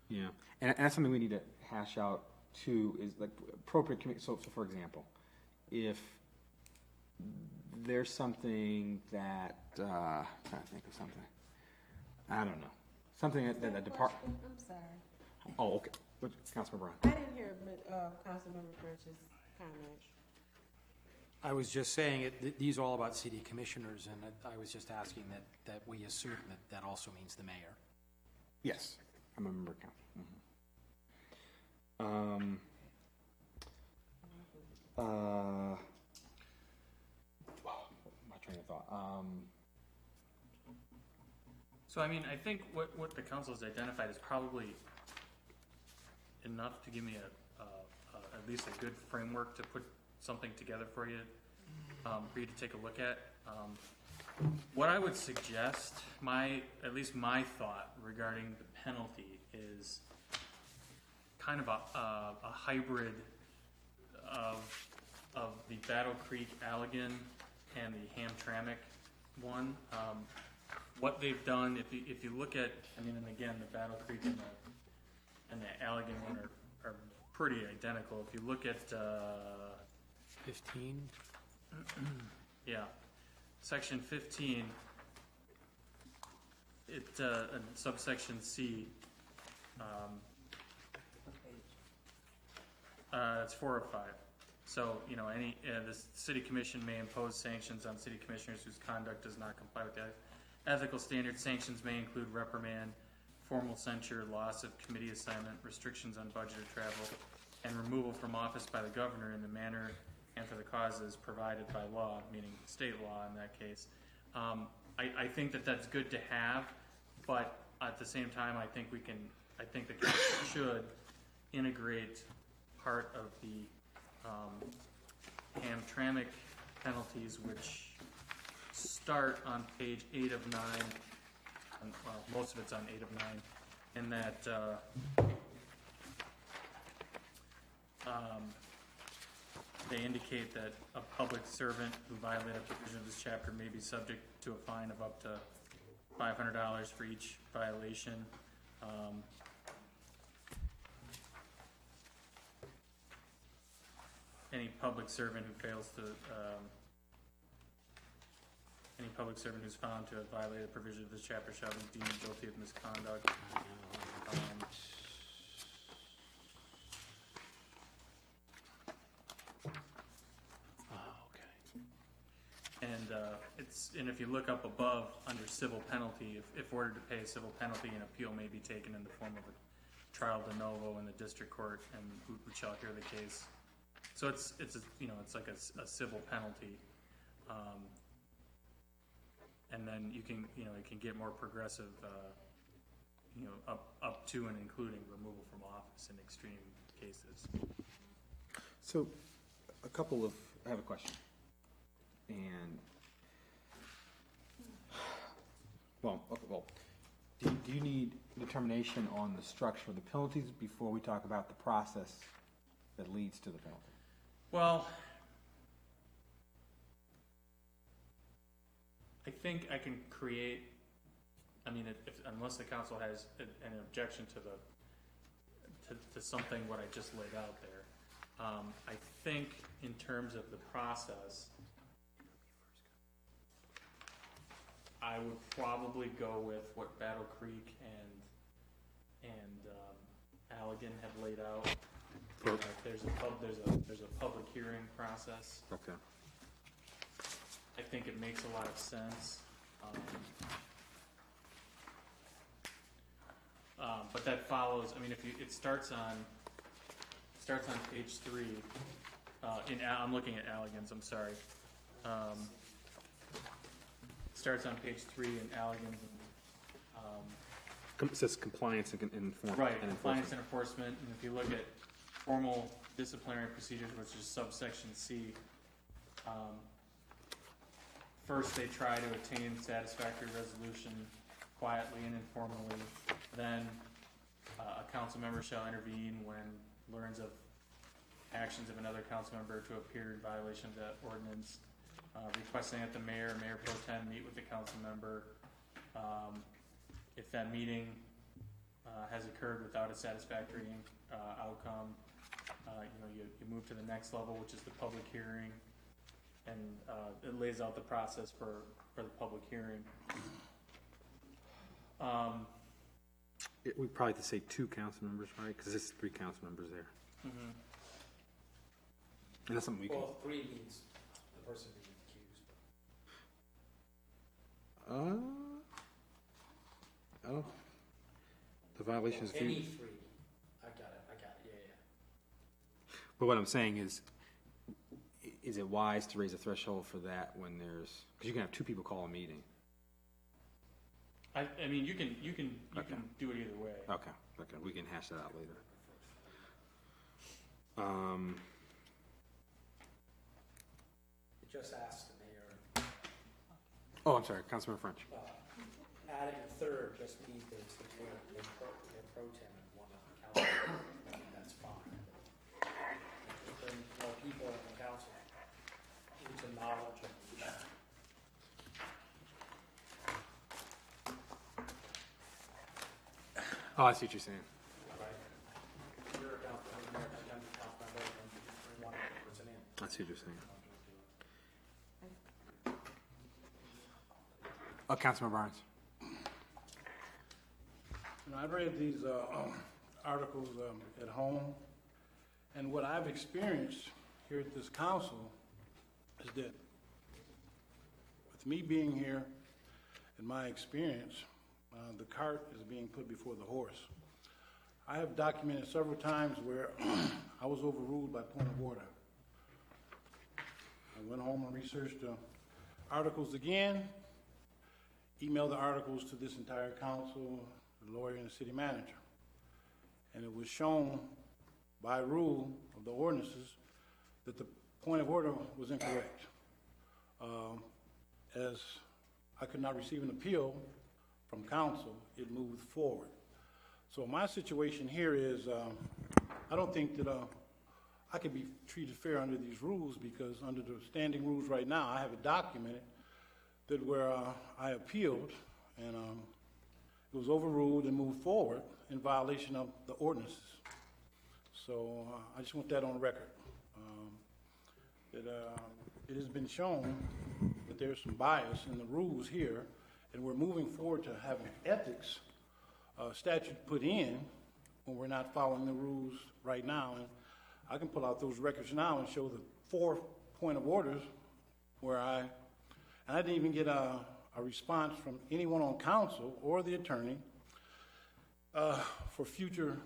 Yeah, and that's something we need to hash out too, is like appropriate committee. So for example, if there's something that, trying to think of something, I don't know, something that department. I'm sorry. Oh, okay. Councilman Brown. I didn't hear Councilmember Birch's comment. I was just saying, these are all about city commissioners, and I was just asking that we assume that also means the mayor. Yes, I'm a member of council. My train of thought. So, I mean, I think what the council has identified is probably enough to give me at least a good framework to put something together for you to take a look at. What I would suggest, at least my thought regarding the penalty is kind of a hybrid of the Battle Creek Albion and the Hamtramck one. What they've done, if you look at, I mean, and again, the Battle Creek and the Albion one are pretty identical. If you look at 15? yeah, section 15, subsection C, it's 4 of 5. So, the city commission may impose sanctions on city commissioners whose conduct does not comply with the ethical standards. Sanctions may include reprimand, formal censure, loss of committee assignment, restrictions on budget or travel, and removal from office by the governor in the manner and for the causes provided by law, meaning state law in that case. I think that's good to have, but at the same time, I think the council should integrate part of the Hamtramck penalties, which start on page 8 of 9, and, well, most of it's on 8 of 9, and that they indicate that a public servant who violated a provision of this chapter may be subject to a fine of up to $500 for each violation. Any public servant who fails to Any public servant who's found to have violated a provision of this chapter shall be deemed guilty of misconduct. And if you look up above under civil penalty, if ordered to pay a civil penalty, an appeal may be taken in the form of a trial de novo in the district court, and who shall hear the case. So it's like a civil penalty, and then you can it can get more progressive, up to and including removal from office in extreme cases. So, I have a question. And, do you need determination on the structure of the penalties before we talk about the process that leads to the penalty? Well, I think I can create, unless the council has an objection to something what I just laid out there, I think in terms of the process, I would probably go with what Battle Creek and Allegan have laid out. There's a public hearing process. Okay. I think it makes a lot of sense. But that follows. It starts on page 3. I'm looking at Allegan's. I'm sorry. Starts on page 3 in Allegan's. It says compliance and enforcement. Right, compliance and enforcement. And if you look at formal disciplinary procedures, which is subsection C, first they try to attain satisfactory resolution quietly and informally. Then a council member shall intervene when learns of actions of another council member to appear in violation of that ordinance. Requesting that the mayor pro tem meet with the council member. If that meeting has occurred without a satisfactory outcome, you move to the next level, which is the public hearing, and it lays out the process for the public hearing. We probably have to say 2 council members, right? Because there's 3 council members there. Mm-hmm. And that's something we can. Well, 3 means the person being accused. Oh, the violation is Any 3. I got it, yeah. But what I'm saying is it wise to raise a threshold for that when because you can have 2 people call a meeting. You can do it either way. Okay, we can hash that out later. It just asks the mayor. Oh, I'm sorry, Councilman French. Adding a third just means that it's the mayor pro tem and one on the council. I think that's fine. Just bring more people in the council into knowledge of the issue. Oh, I see what you're saying. Right? You're a council member, and one person in. I see what you're saying. Councilman Barnes. I read these articles at home, and what I've experienced here at this council is that with me being here and my experience, the cart is being put before the horse. I have documented several times where I was overruled by point of order. I went home and researched the articles again, emailed the articles to this entire council, the lawyer and the city manager. And it was shown by rule of the ordinances that the point of order was incorrect. As I could not receive an appeal from council, it moved forward. So my situation here is, I don't think that I could be treated fair under these rules, because under the standing rules right now, I have it documented that where I appealed and it was overruled and moved forward in violation of the ordinances. So I just want that on record. That it has been shown that there's some bias in the rules here, and we're moving forward to having ethics statute put in when we're not following the rules right now. And I can pull out those records now and show the 4 point of orders where I didn't even get a response from anyone on council or the attorney for future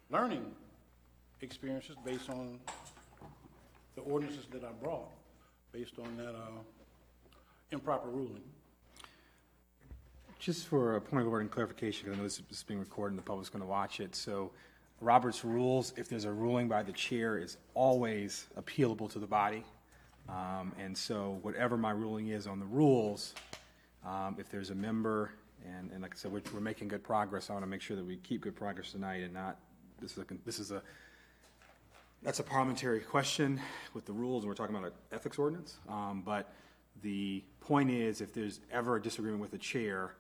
learning experiences based on the ordinances that I brought, based on that improper ruling. Just for a point of order and clarification, because I know this is being recorded and the public's going to watch it. So Robert's rules, if there's a ruling by the chair, is always appealable to the body. And so whatever my ruling is on the rules, if there's a member, and like I said, we're making good progress. I want to make sure that we keep good progress tonight and not, that's a parliamentary question with the rules, and we're talking about an ethics ordinance. But the point is, if there's ever a disagreement with the chair,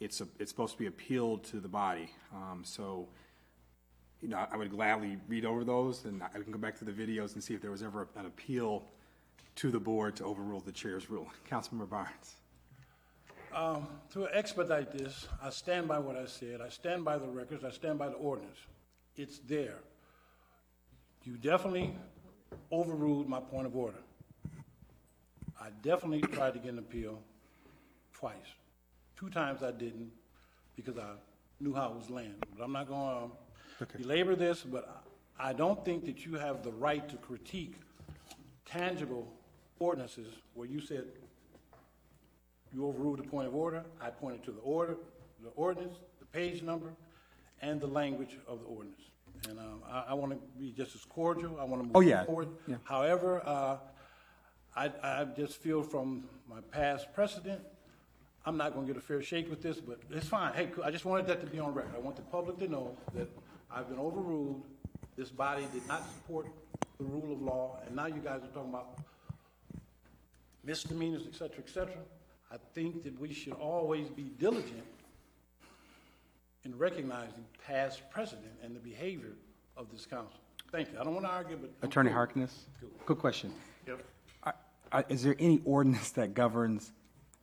it's supposed to be appealed to the body. So, you know, I would gladly read over those, and I can go back to the videos and see if there was ever an appeal to the board to overrule the chair's ruling. Councilmember Barnes. To expedite this, I stand by what I said. I stand by the records. I stand by the ordinance. It's there. You definitely overruled my point of order. I definitely tried to get an appeal twice. 2 times I didn't because I knew how it was landing. But I'm not going to belabor this, but I don't think that you have the right to critique tangible ordinances where you said you overruled the point of order. I pointed to the ordinance, the page number, and the language of the ordinance. And I want to be just as cordial. I want to move forward. Yeah. However, I just feel from my past precedent, I'm not going to get a fair shake with this, but it's fine. Hey, I just wanted that to be on record. I want the public to know that I've been overruled. This body did not support the rule of law, and now you guys are talking about misdemeanors, et cetera, et cetera. I think that we should always be diligent in recognizing past precedent and the behavior of this council. Thank you. I don't want to argue, but... Attorney Harkness, quick question. Yep. Is there any ordinance that governs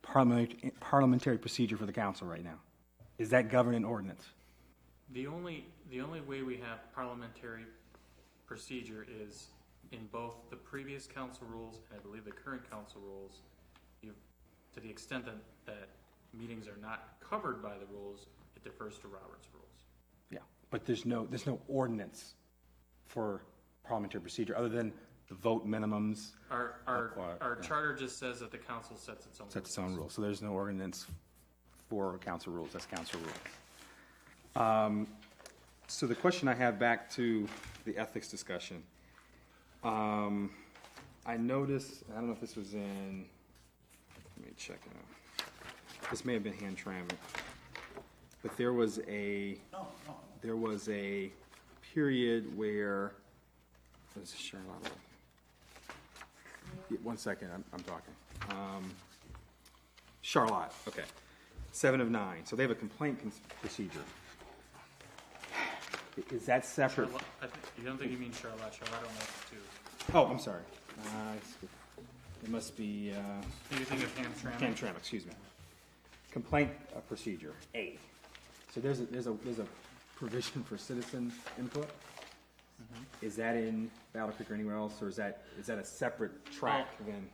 parliamentary procedure for the council right now? Is that governed in ordinance? The only way we have parliamentary procedure is in both the previous council rules and I believe the current council rules. To the extent that meetings are not covered by the rules, it defers to Robert's rules. Yeah, but there's no ordinance for parliamentary procedure other than the vote minimums. Our charter just says that the council sets its own rules. Sets its own rules. So there's no ordinance for council rules. That's council rules. So the question I have back to the ethics discussion. I noticed, I don't know if this was in, let me check it out. This may have been Hamtramck, but there was a period where, what is this, Charlotte? Yeah, 1 second, I'm talking. Charlotte, okay. 7 of 9. So they have a complaint procedure. Is that separate? You don't think you mean Charlotte? Charlotte only has 2. Oh, I'm sorry. It must be You think of Hamtramck? Hamtramck, excuse me. Complaint procedure A. So there's a provision for citizen input. Mm-hmm. Is that in Battle Creek or anywhere else, or is that a separate track then?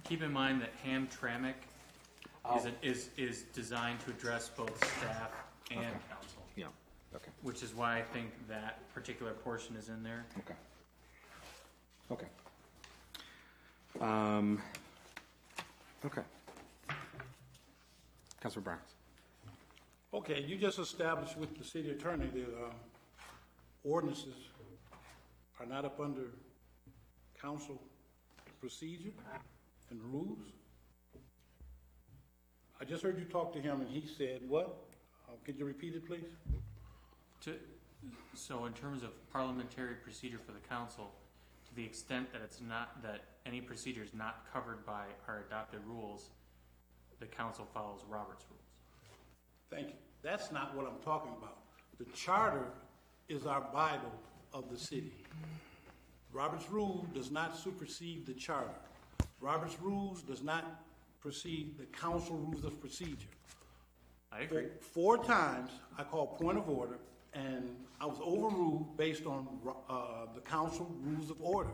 Keep in mind that Hamtramck is designed to address both staff and council. Yeah. Okay. Which is why I think that particular portion is in there. Okay. Okay. Okay. Councilor Barnes. Okay, you just established with the city attorney that ordinances are not up under council procedure and rules. I just heard you talk to him and he said what? Could you repeat it, please? So in terms of parliamentary procedure for the council, to the extent that it's not, that any procedure is not covered by our adopted rules, the council follows Robert's rules. Thank you. That's not what I'm talking about. The charter is our Bible of the city. Robert's rule does not supersede the charter. Robert's rules does not precede the council rules of procedure. I agree. Four times I called point of order, and I was overruled based on the council rules of order.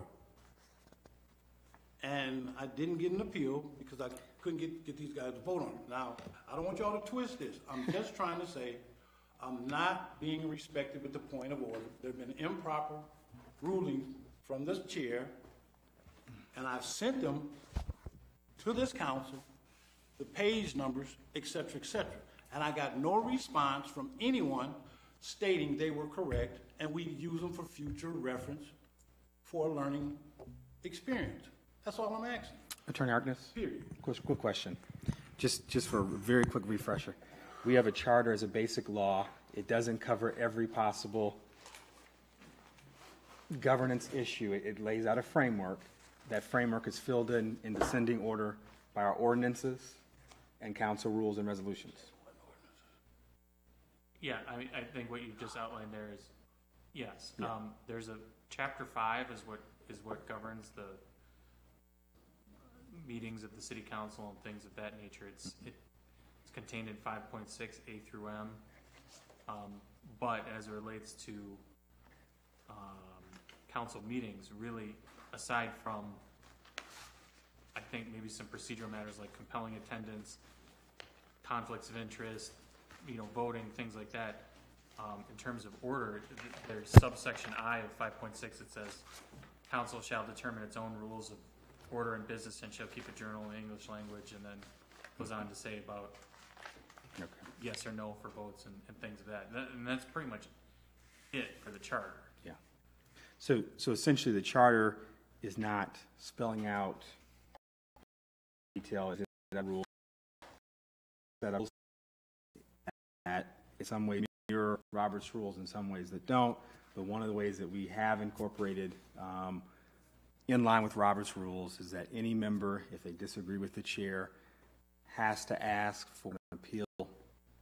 And I didn't get an appeal because I couldn't get these guys to vote on it. Now, I don't want y'all to twist this. I'm just trying to say I'm not being respected with the point of order. There have been improper rulings from this chair, and I've sent them to this council, the page numbers, et cetera, et cetera. And I got no response from anyone stating they were correct, and we use them for future reference for a learning experience. That's all I'm asking. Attorney Harkness? Period. Quick question. Just for a very quick refresher. We have a charter as a basic law. It doesn't cover every possible governance issue. It lays out a framework. That framework is filled in descending order by our ordinances and council rules and resolutions. Yeah, I mean, I think what you just outlined there is, yes. Yeah. There's a chapter 5 is what governs the meetings of the city council and things of that nature. It's contained in 5.6 A through M. But as it relates to council meetings, really, aside from, I think maybe some procedural matters like compelling attendance, conflicts of interest, voting, things like that. In terms of order, there's subsection I of 5.6 that says, council shall determine its own rules of order and business and shall keep a journal in English language, and then goes on to say about yes or no for votes and things of that. And that's pretty much it for the charter. Yeah. So essentially the charter is not spelling out detail, that rule, that in some ways mirror Robert's rules, in some ways that don't. But one of the ways that we have incorporated in line with Robert's rules is that any member, if they disagree with the chair, has to ask for an appeal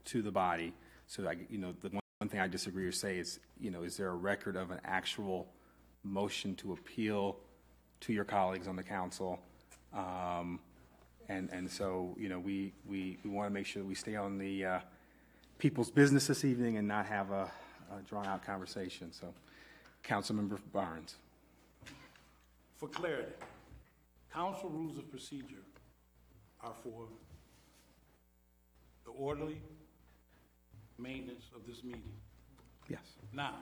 to the body. So, the one thing I disagree or say is, is there a record of an actual motion to appeal to your colleagues on the council? And so, we want to make sure that we stay on the people's business this evening and not have a drawn-out conversation. So, Councilmember Barnes. For clarity, council rules of procedure are for the orderly maintenance of this meeting. Yes. Now,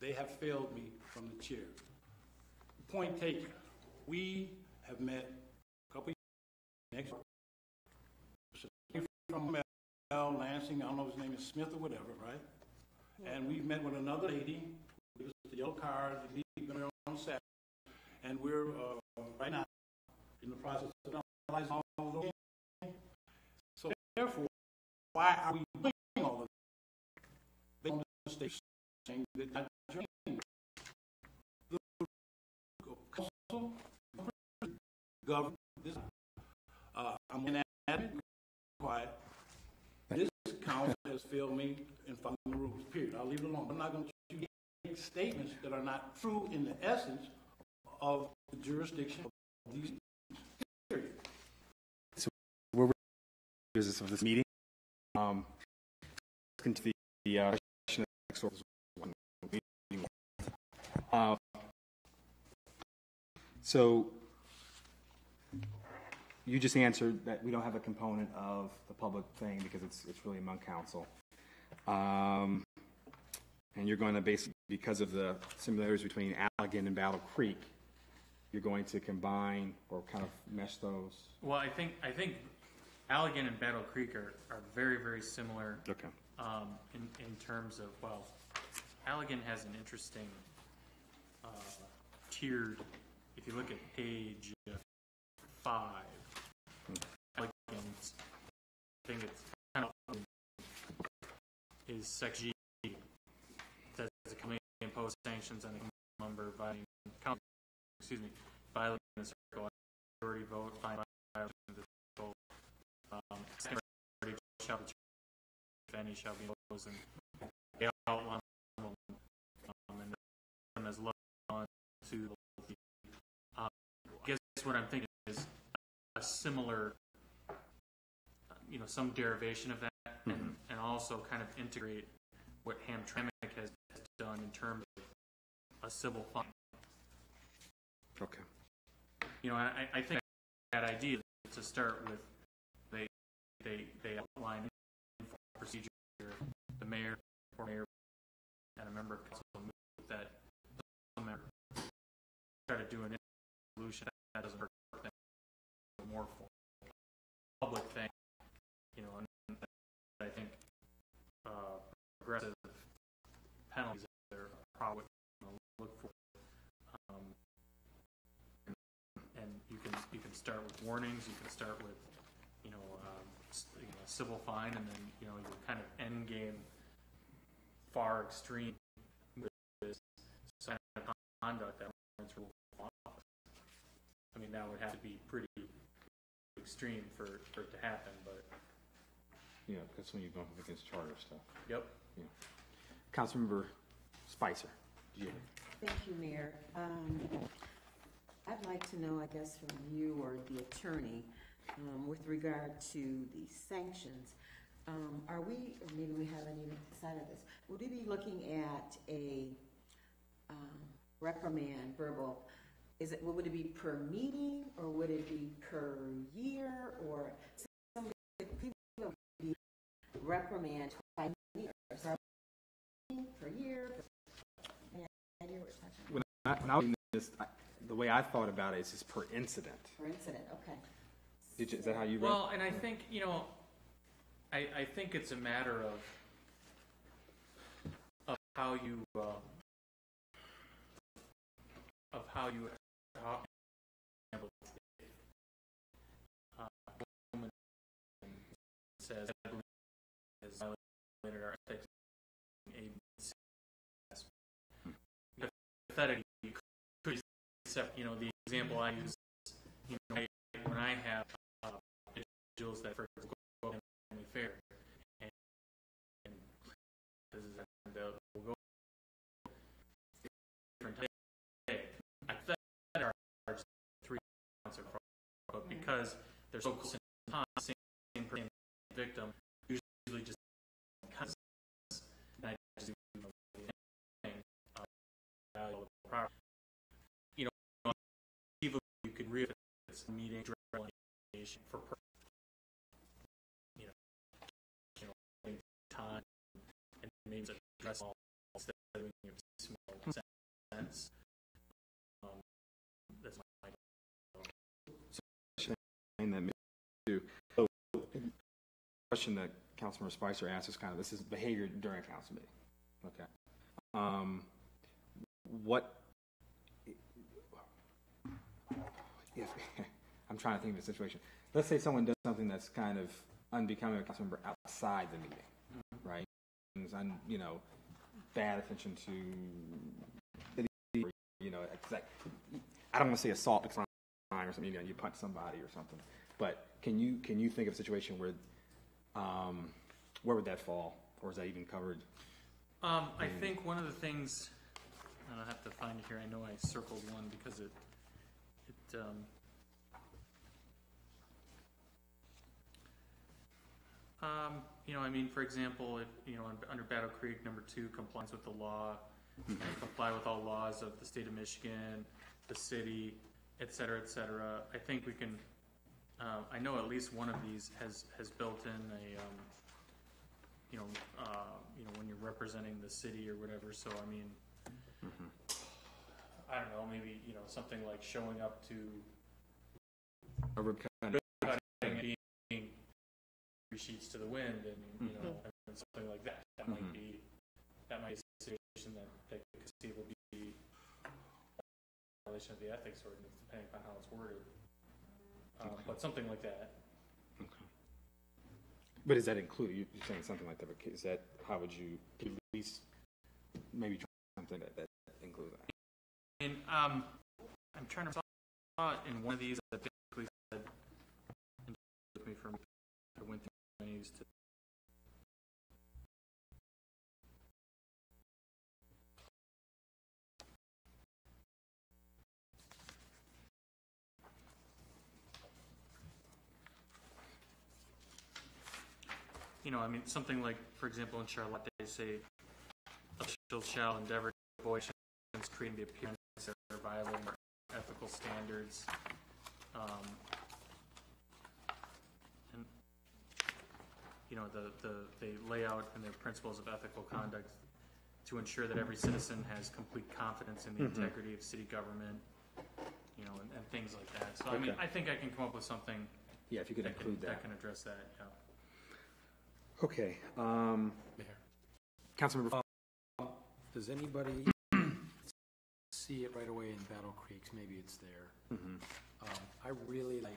they have failed me from the chair. Point taken. We have met a couple of years from Lansing, I don't know if his name is Smith or whatever, right? And we've met with another lady who gives us the yellow card, the been on Saturday, and we're right now in the process of analyzing all of those. So therefore, why are we doing all of that? They don't stay saying that not joining. The council govern this. I'm going to add it quiet. This council has failed me in following the rules, period. I'll leave it alone. I'm not going to make statements that are not true in the essence of the jurisdiction of these period. So we're business of this meeting. Into the question of so you just answered that we don't have a component of the public thing because it's really among council. And you're going to basically, because of the similarities between Allegan and Battle Creek, you're going to combine or kind of mesh those. Well, I think Allegan and Battle Creek are very, very similar. Okay. In terms of, well, Allegan has an interesting tiered, if you look at page 5, Allegan's, I think it's kind of, is section G, says the committee impose sanctions on a member violating the circle majority vote, violation of the circle, shall be, if any, shall be imposed, and they outline them, and as low on what I'm thinking is a similar, some derivation of that, and also kind of integrate what Hamtramck has done in terms of a civil fine. Okay. I think that idea to start with, they outline procedure, the mayor or mayor and a member of council move that some member try to do an solution that doesn't work. More for public thing, and I think progressive penalties are probably look for, and you can start with warnings. You can start with civil fine, and then your kind of end game far extreme is kind of conduct that warrants removal from office. I mean, that would have to be pretty extreme for it to happen, but Yeah, that's when you bump up against charter stuff. yep. Yeah. Councilmember Spicer. Yeah. Thank you, Mayor. I'd like to know, I guess, from you or the attorney, with regard to the sanctions. Are we, or maybe we haven't even decided this, would we be looking at a reprimand, verbal? Would it be per meeting, or would it be per year, or some people would be reprimand by year, per year? When I was this, the way I thought about it is just per incident. Per incident, okay. Is that how you read? Well, and I think I think it's a matter of how you says I believe has violated our ethics. Hypothetically, you could accept, the example I use, when I have individuals that, for example, go to family fair, and this is, we'll go different day. I charge 3 counts of fraud, but because they're so close in time, same person, victim, usually just cuts, and I just do valuable property. You could read it's a meeting for time, and maybe address all instead of doing it small sense. That's my So, the question that Councilmember Spicer asked is kind of, this is behavior during a council meeting. Okay. What? If, I'm trying to think of a situation. Let's say someone does something that's kind of unbecoming of a council member outside the meeting, right? And, bad attention to, it's like, I don't want to say assault because or something, you punch somebody or something. But can you think of a situation where would that fall, or is that even covered? I think one of the things, and I'll have to find it here. I know I circled one because it for example, under Battle Creek, number 2, compliance with the law, comply with all laws of the state of Michigan, the city, et cetera, et cetera. I think we can, I know at least one of these has built in a, when you're representing the city or whatever. So, I don't know, maybe, something like showing up to A rib cutting. being 3 sheets to the wind, and and something like that. That might be a situation that could conceivably be a violation of the ethics ordinance, depending upon how it's worded. But something like that. Okay. But is that included? You're saying something like that. But is that, how would you at least maybe try something that includes that? And I'm trying to saw in one of these that basically said, with me from I went through menus to. I mean, something like, for example, in Charlotte, they say officials shall endeavor to avoid actions creating the appearance that are violating ethical standards. And, they lay out in their principles of ethical conduct to ensure that every citizen has complete confidence in the integrity of city government, and things like that. So, I mean, I think I can come up with something. Yeah, if you could include that. That can address that, yeah. Okay. Councilmember. Does anybody see it right away in Battle Creeks? Maybe it's there. I really liked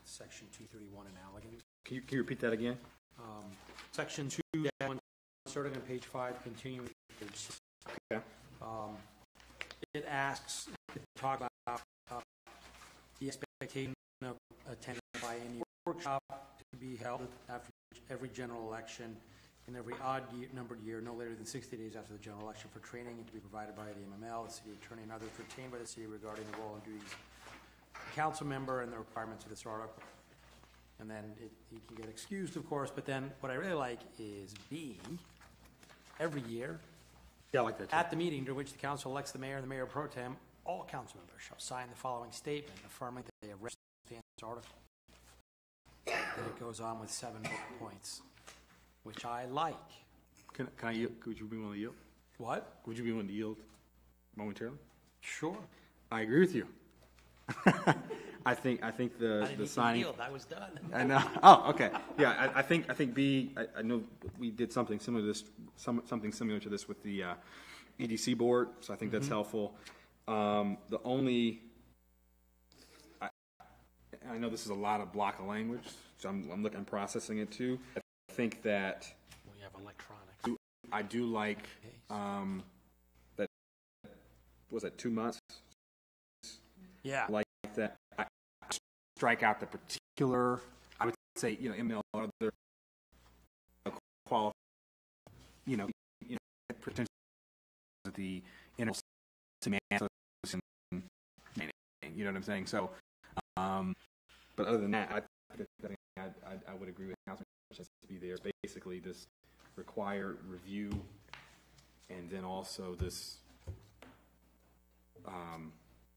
Section 231 in Allegan. Can you repeat that again? Section 2, starting on page 5, continuing to page 6. Okay. It asks to talk about the expectation of attendance by any workshop to be held after every general election in every numbered year, no later than 60 days after the general election, for training and to be provided by the MML, the city attorney, and others retained by the city regarding the role and duties of the council member and the requirements of this article. And then you can get excused, of course, but then what I really like is B, every year, Yeah, I like that too. at the meeting during which the council elects the mayor and the mayor pro tem, all council members shall sign the following statement affirming that they have read this article. And it goes on with 7 points, which I like. Can I yield? Would you be willing to yield? What? Would you be willing to yield momentarily? Sure. I agree with you. I think the signing. I was done. I know. Oh, okay. Yeah, I think B. I know we did something similar to this. Something similar to this with the EDC board. So I think that's helpful. The only. I know this is a lot of block of language, so I'm processing it too. I think that We have electronics. I do like that. Was that 2 months? Yeah. Like that. I strike out the particular. I would say ML or other qualify. Potentially the inner semantics. You know what I'm saying? So. But other than that, I would agree with Councilman to be there. Basically, this required review, and then also this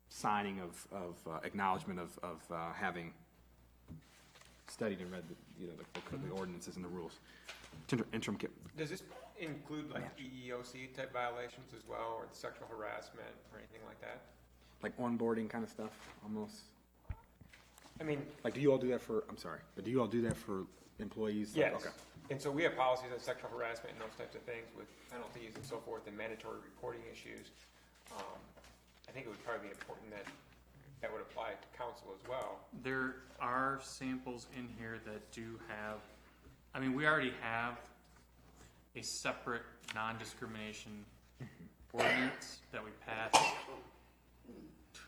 signing of acknowledgement of having studied and read the ordinances and the rules. Interim. Does this include like EEOC type violations as well, or sexual harassment or anything like that? Like onboarding kind of stuff, almost. I mean, Like, do you all do that for? I'm sorry, but do you all do that for employees? yes. Okay. And so we have policies on sexual harassment and those types of things with penalties and so forth and mandatory reporting issues. I think it would probably be important that would apply to council as well. There are samples in here that do have, I mean, we already have a separate non-discrimination ordinance that we passed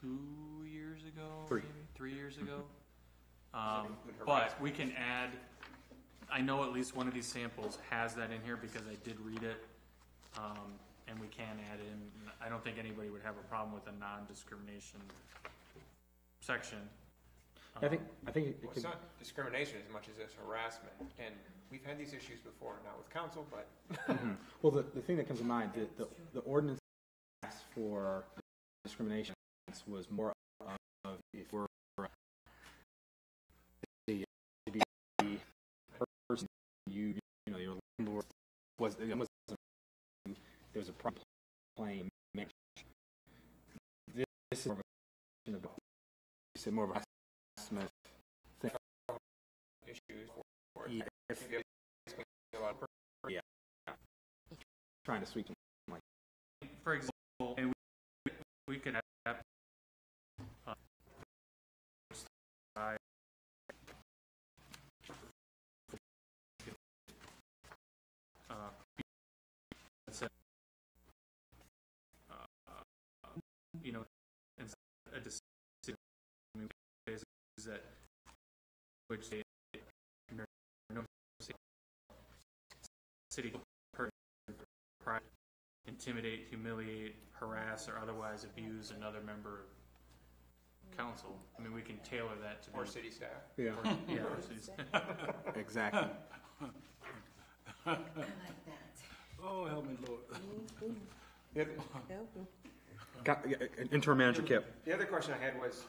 2 years ago, maybe 3 years ago. But we can add, I know at least one of these samples has that in here because I did read it, and we can add in. I don't think anybody would have a problem with a non-discrimination section. I think Well, it's not discrimination as much as it's harassment. And we've had these issues before, not with council, but Well, the thing that comes to mind, the ordinance for discrimination was more of if we're the person your landlord was there was a problem playing match. This is more of a harassment thing. issues. Yeah, trying to sweep them. For example, and we could have a decision that which they city intimidate, humiliate, harass, or otherwise abuse another member of council. I mean, we can tailor that to Or be city staff. Yeah, or city staff. exactly. I like that. Oh, help me, Lord. The other, Interim Manager Kip. the other question I had was,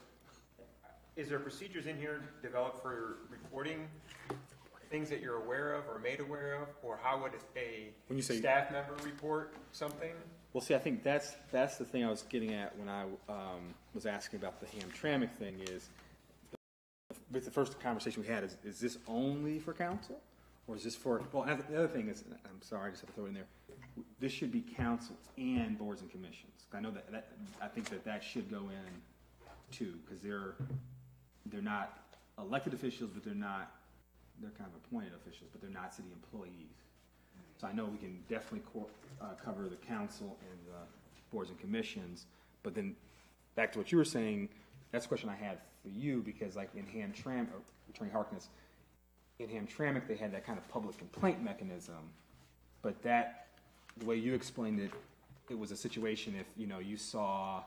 is there procedures in here developed for reporting things that you're aware of or made aware of? Or how would When you say- staff member report something? Well, see, I think that's the thing I was getting at when I was asking about the Hamtramck thing is, with the first conversation we had, is this only for council? Or is this for, well, the other thing is, I'm sorry, I just have to throw it in there, this should be council and boards and commissions. I know that I think that should go in too, because they're not elected officials, but they're kind of appointed officials, but they're not city employees. So I know we can definitely cover the council and the boards and commissions, but then back to what you were saying, that's a question I had for you, because like in Hamtramck, Attorney Harkness, in Hamtramck they had that kind of public complaint mechanism, but that, the way you explained it, it was a situation if, you saw,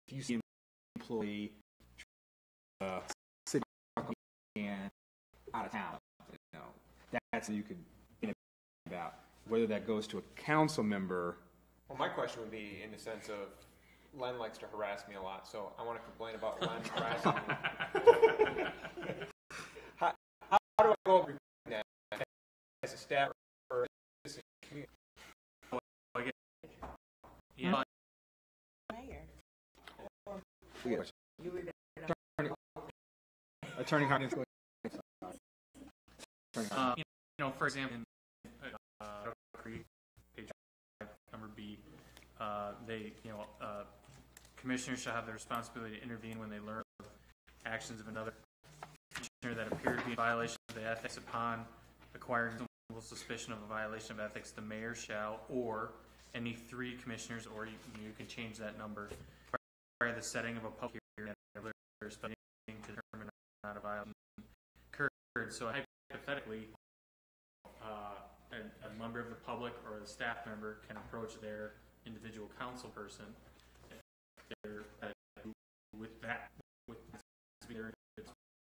if you see an employee, city and out of town, that's what you could think about. Whether that goes to a council member. Well, my question would be in the sense of, Len likes to harass me a lot, so I want to complain about Len harassing me. How do I go about reporting that as a staff or as a community? Yeah. Attorney Harkness. For example, page 5, number B, commissioners shall have the responsibility to intervene when they learn of actions of another commissioner that appear to be in violation of the ethics. Upon acquiring reasonable suspicion of a violation of ethics, the mayor shall, or any 3 commissioners, or you can change that number, require the setting of a public hearing to determine not a violation occurred. So hypothetically, a member of the public or the staff member can approach their individual council person with their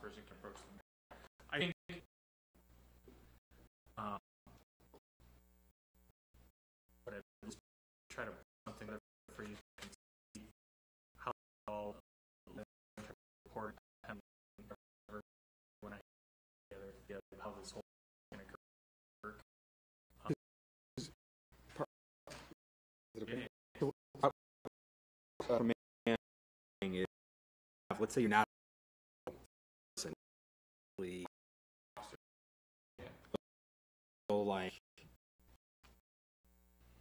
person can approach them. I think but I just try to put something there for you to see how all report and when I together how this whole thing occurs. Let's say you're not like,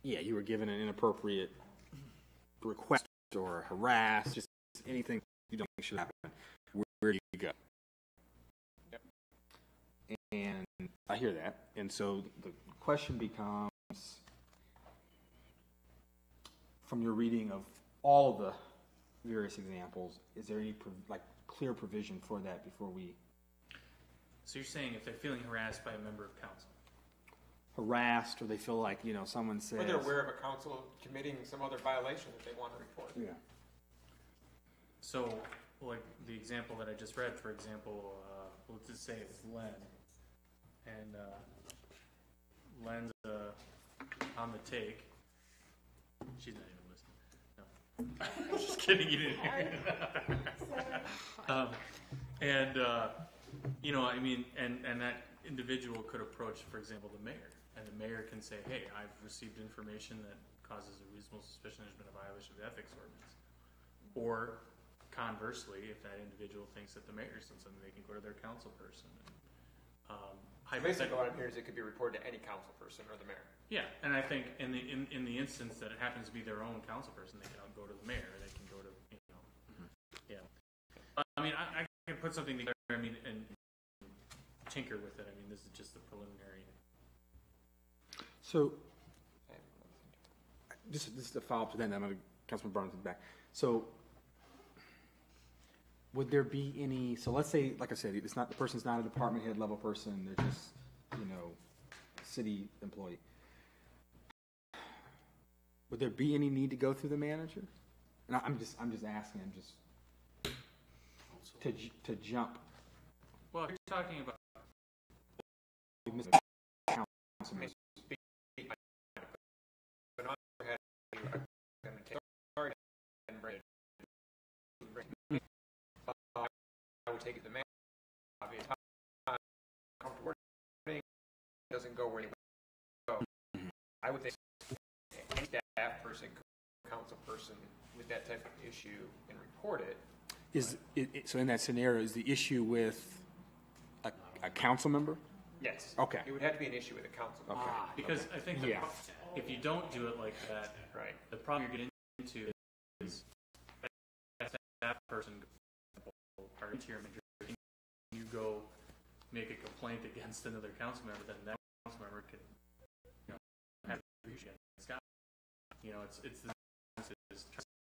you were given an inappropriate request or harassed, just anything you don't think should happen. Where do you go? Yep. And I hear that, and so the question becomes, from your reading of all of the various examples, is there any clear provision for that before we? So you're saying if they're feeling harassed by a member of council? Harassed, or they feel like, someone says... Or they're aware of a council committing some other violation that they want to report. Yeah. So, like the example that I just read, for example, let's just say it's Len, and Len's on the take. She's not even listening. No. Just kidding, you didn't hear it. And that individual could approach, for example, the mayor, and the mayor can say, hey, I've received information that causes a reasonable suspicion there's been a violation of the ethics ordinance. Or conversely, if that individual thinks that the mayor's done something, they can go to their council person. Basically, what I'm hearing is it could be reported to any council person or the mayor. Yeah, and I think in the instance that it happens to be their own council person, they can go to the mayor. They can go to yeah. I can put something together. And tinker with it. This is just the preliminary. So, this is the follow up to that. And I'm going to Councilman Barnes back. So, would there be any? So, let's say, like I said, it's not the person's not a department head level person. They're just city employee. Would there be any need to go through the manager? And I'm just asking. To jump. Well, if you're talking about council members. But on the other hand, I'm going to take authority and bring it. I would take it to the man. Obviously, comfortable doesn't go where you go. I would think any staff person, council person with that type of issue and report it. So in that scenario, is the issue with a council member? Yes. Okay. It would have to be an issue with the council. Okay. Because I think if you don't do it like that, Right. the problem you're getting into is that person or interior manager, you go make a complaint against another council member, then that council member could, have a issue against Scott. It's the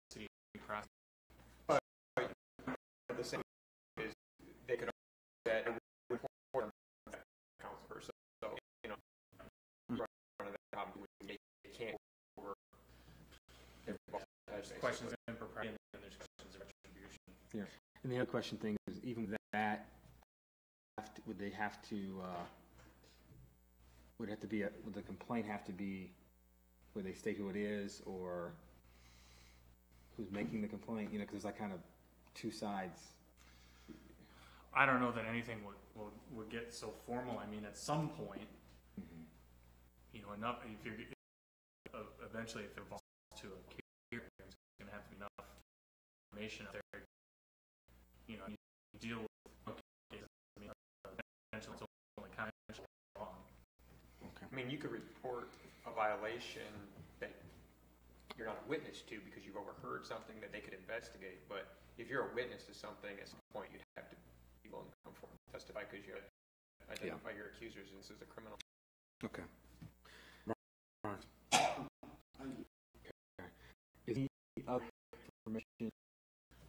city process. The same is they could that it would report on that council person. So right in front of that problem, they can't over their Questions of impropriety, and then there's questions of retribution. Yeah. And the other question thing is, even that, would they have to? Would the complaint have to be where they state who it is or who's making the complaint? Because there's like kind of two sides. I don't know that anything would get so formal. I mean, at some point, enough. If you're eventually, if it evolves to a hearing, there's going to have to be enough information out there. You deal with cases. I mean, it's only kind of wrong. Okay. I mean, you could report a violation that you're not a witness to because you've overheard something that they could investigate. But if you're a witness to something, at some point you'd have to be willing to come forward and testify because you identify your accusers and this is a criminal. Okay. Is he up for permission?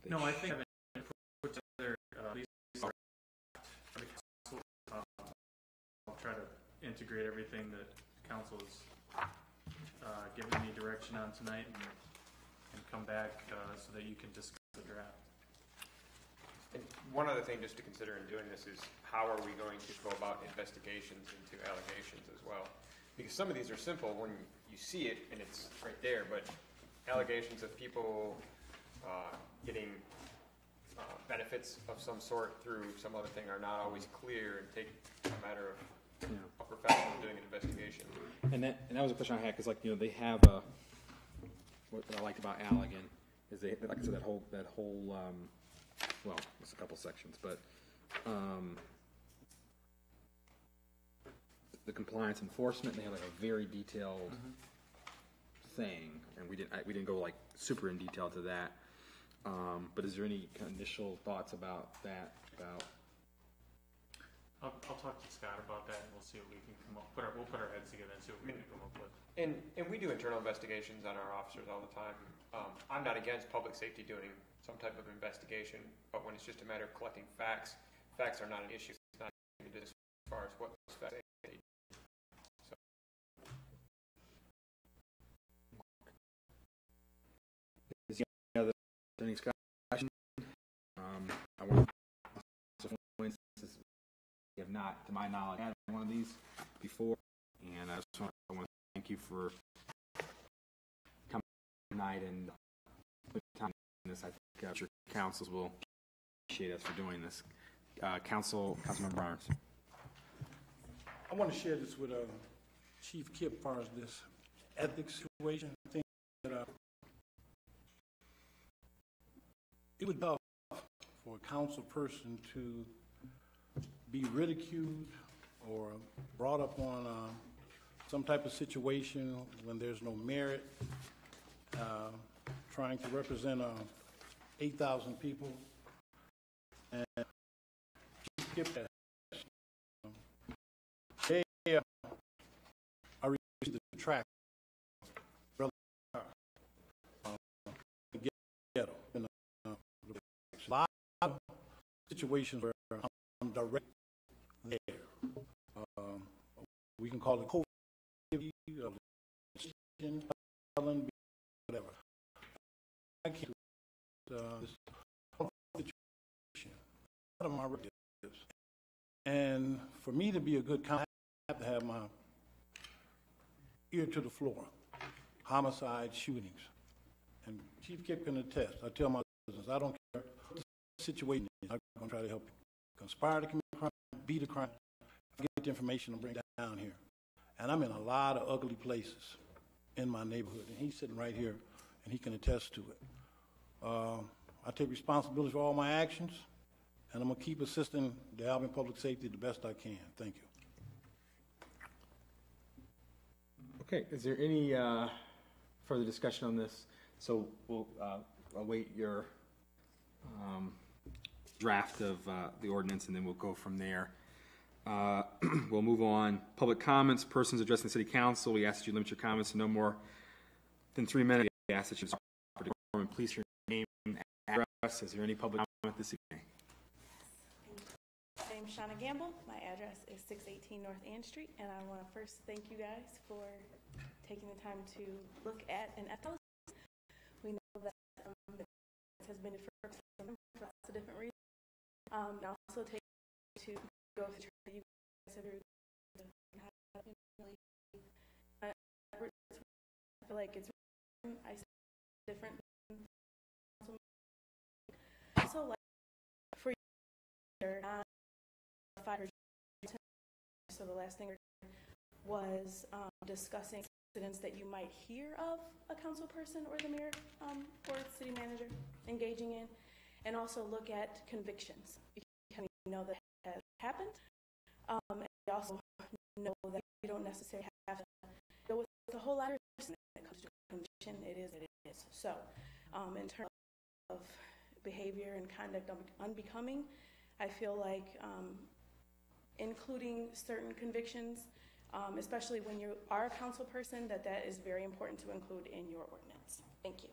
No, I think I've put together at least for the council. I'll try to integrate everything that council has given me direction on tonight and come back so that you can discuss the draft. And one other thing just to consider in doing this is how are we going to go about investigations into allegations as well? Because some of these are simple when you see it and it's right there, but allegations of people getting benefits of some sort through some other thing are not always clear and take a matter of a professional doing an investigation. And that was a question I had because they have what I liked about Albion is they, like I said, that whole well, it's a couple sections, but the compliance enforcement, they have like a very detailed thing, and we didn't go like super in detail to that. But is there any kind of initial thoughts about that? I'll talk to Scott about that, and we'll see what we can come up. We'll put our heads together and see what we can come up with. And we do internal investigations on our officers all the time. I'm not against public safety doing some type of investigation, but when it's just a matter of collecting facts are not an issue. It's not even as far as what those facts say. So. Is there any other discussion? I want to point this. We have not, to my knowledge, had one of these before, and I want to thank you for coming tonight and putting time in this. I think your councils will appreciate us for doing this. Councilmember Barnes. I want to share this with Chief Kip as far as this ethics situation. I think that it would be tough for a council person to be ridiculed or brought up on some type of situation when there's no merit, trying to represent 8,000 people. And Chief Kip, I received the track ghetto. A lot of situations where I'm direct there. We can call it COVID, whatever. I can't this situation. A lot of my relatives. And for me to be a good counsel, I have to have my ear to the floor, homicide, shootings. And Chief Kip can attest. I tell my citizens, I don't care what the situation is, I'm going to try to help you. Conspire to commit crime, beat a crime, get the information and bring it down here. And I'm in a lot of ugly places in my neighborhood, and he's sitting right here, and he can attest to it. I take responsibility for all my actions, and I'm going to keep assisting the Albion Public Safety the best I can. Thank you. Okay, is there any further discussion on this? So we'll await your draft of the ordinance, and then we'll go from there. We'll move on. Public comments, persons addressing the city council. We ask that you limit your comments to no more than 3 minutes. We ask that you please your name and address. Is there any public comment this evening? My name's Shauna Gamble. My address is 618 North Ann Street, and I want to first thank you guys for taking the time to look at an ethics. We know that it has been for lots of different reasons. And also take to go through you guys have really, I feel like it's different. Also, like for you, so the last thing was discussing incidents that you might hear of a council person or the mayor or city manager engaging in, and also look at convictions, because we know that has happened, and we also know that you don't necessarily have to go with a whole lot of person when it comes to conviction. It is. So in terms of behavior and conduct unbecoming, I feel like including certain convictions, especially when you are a council person, that is very important to include in your ordinance. Thank you.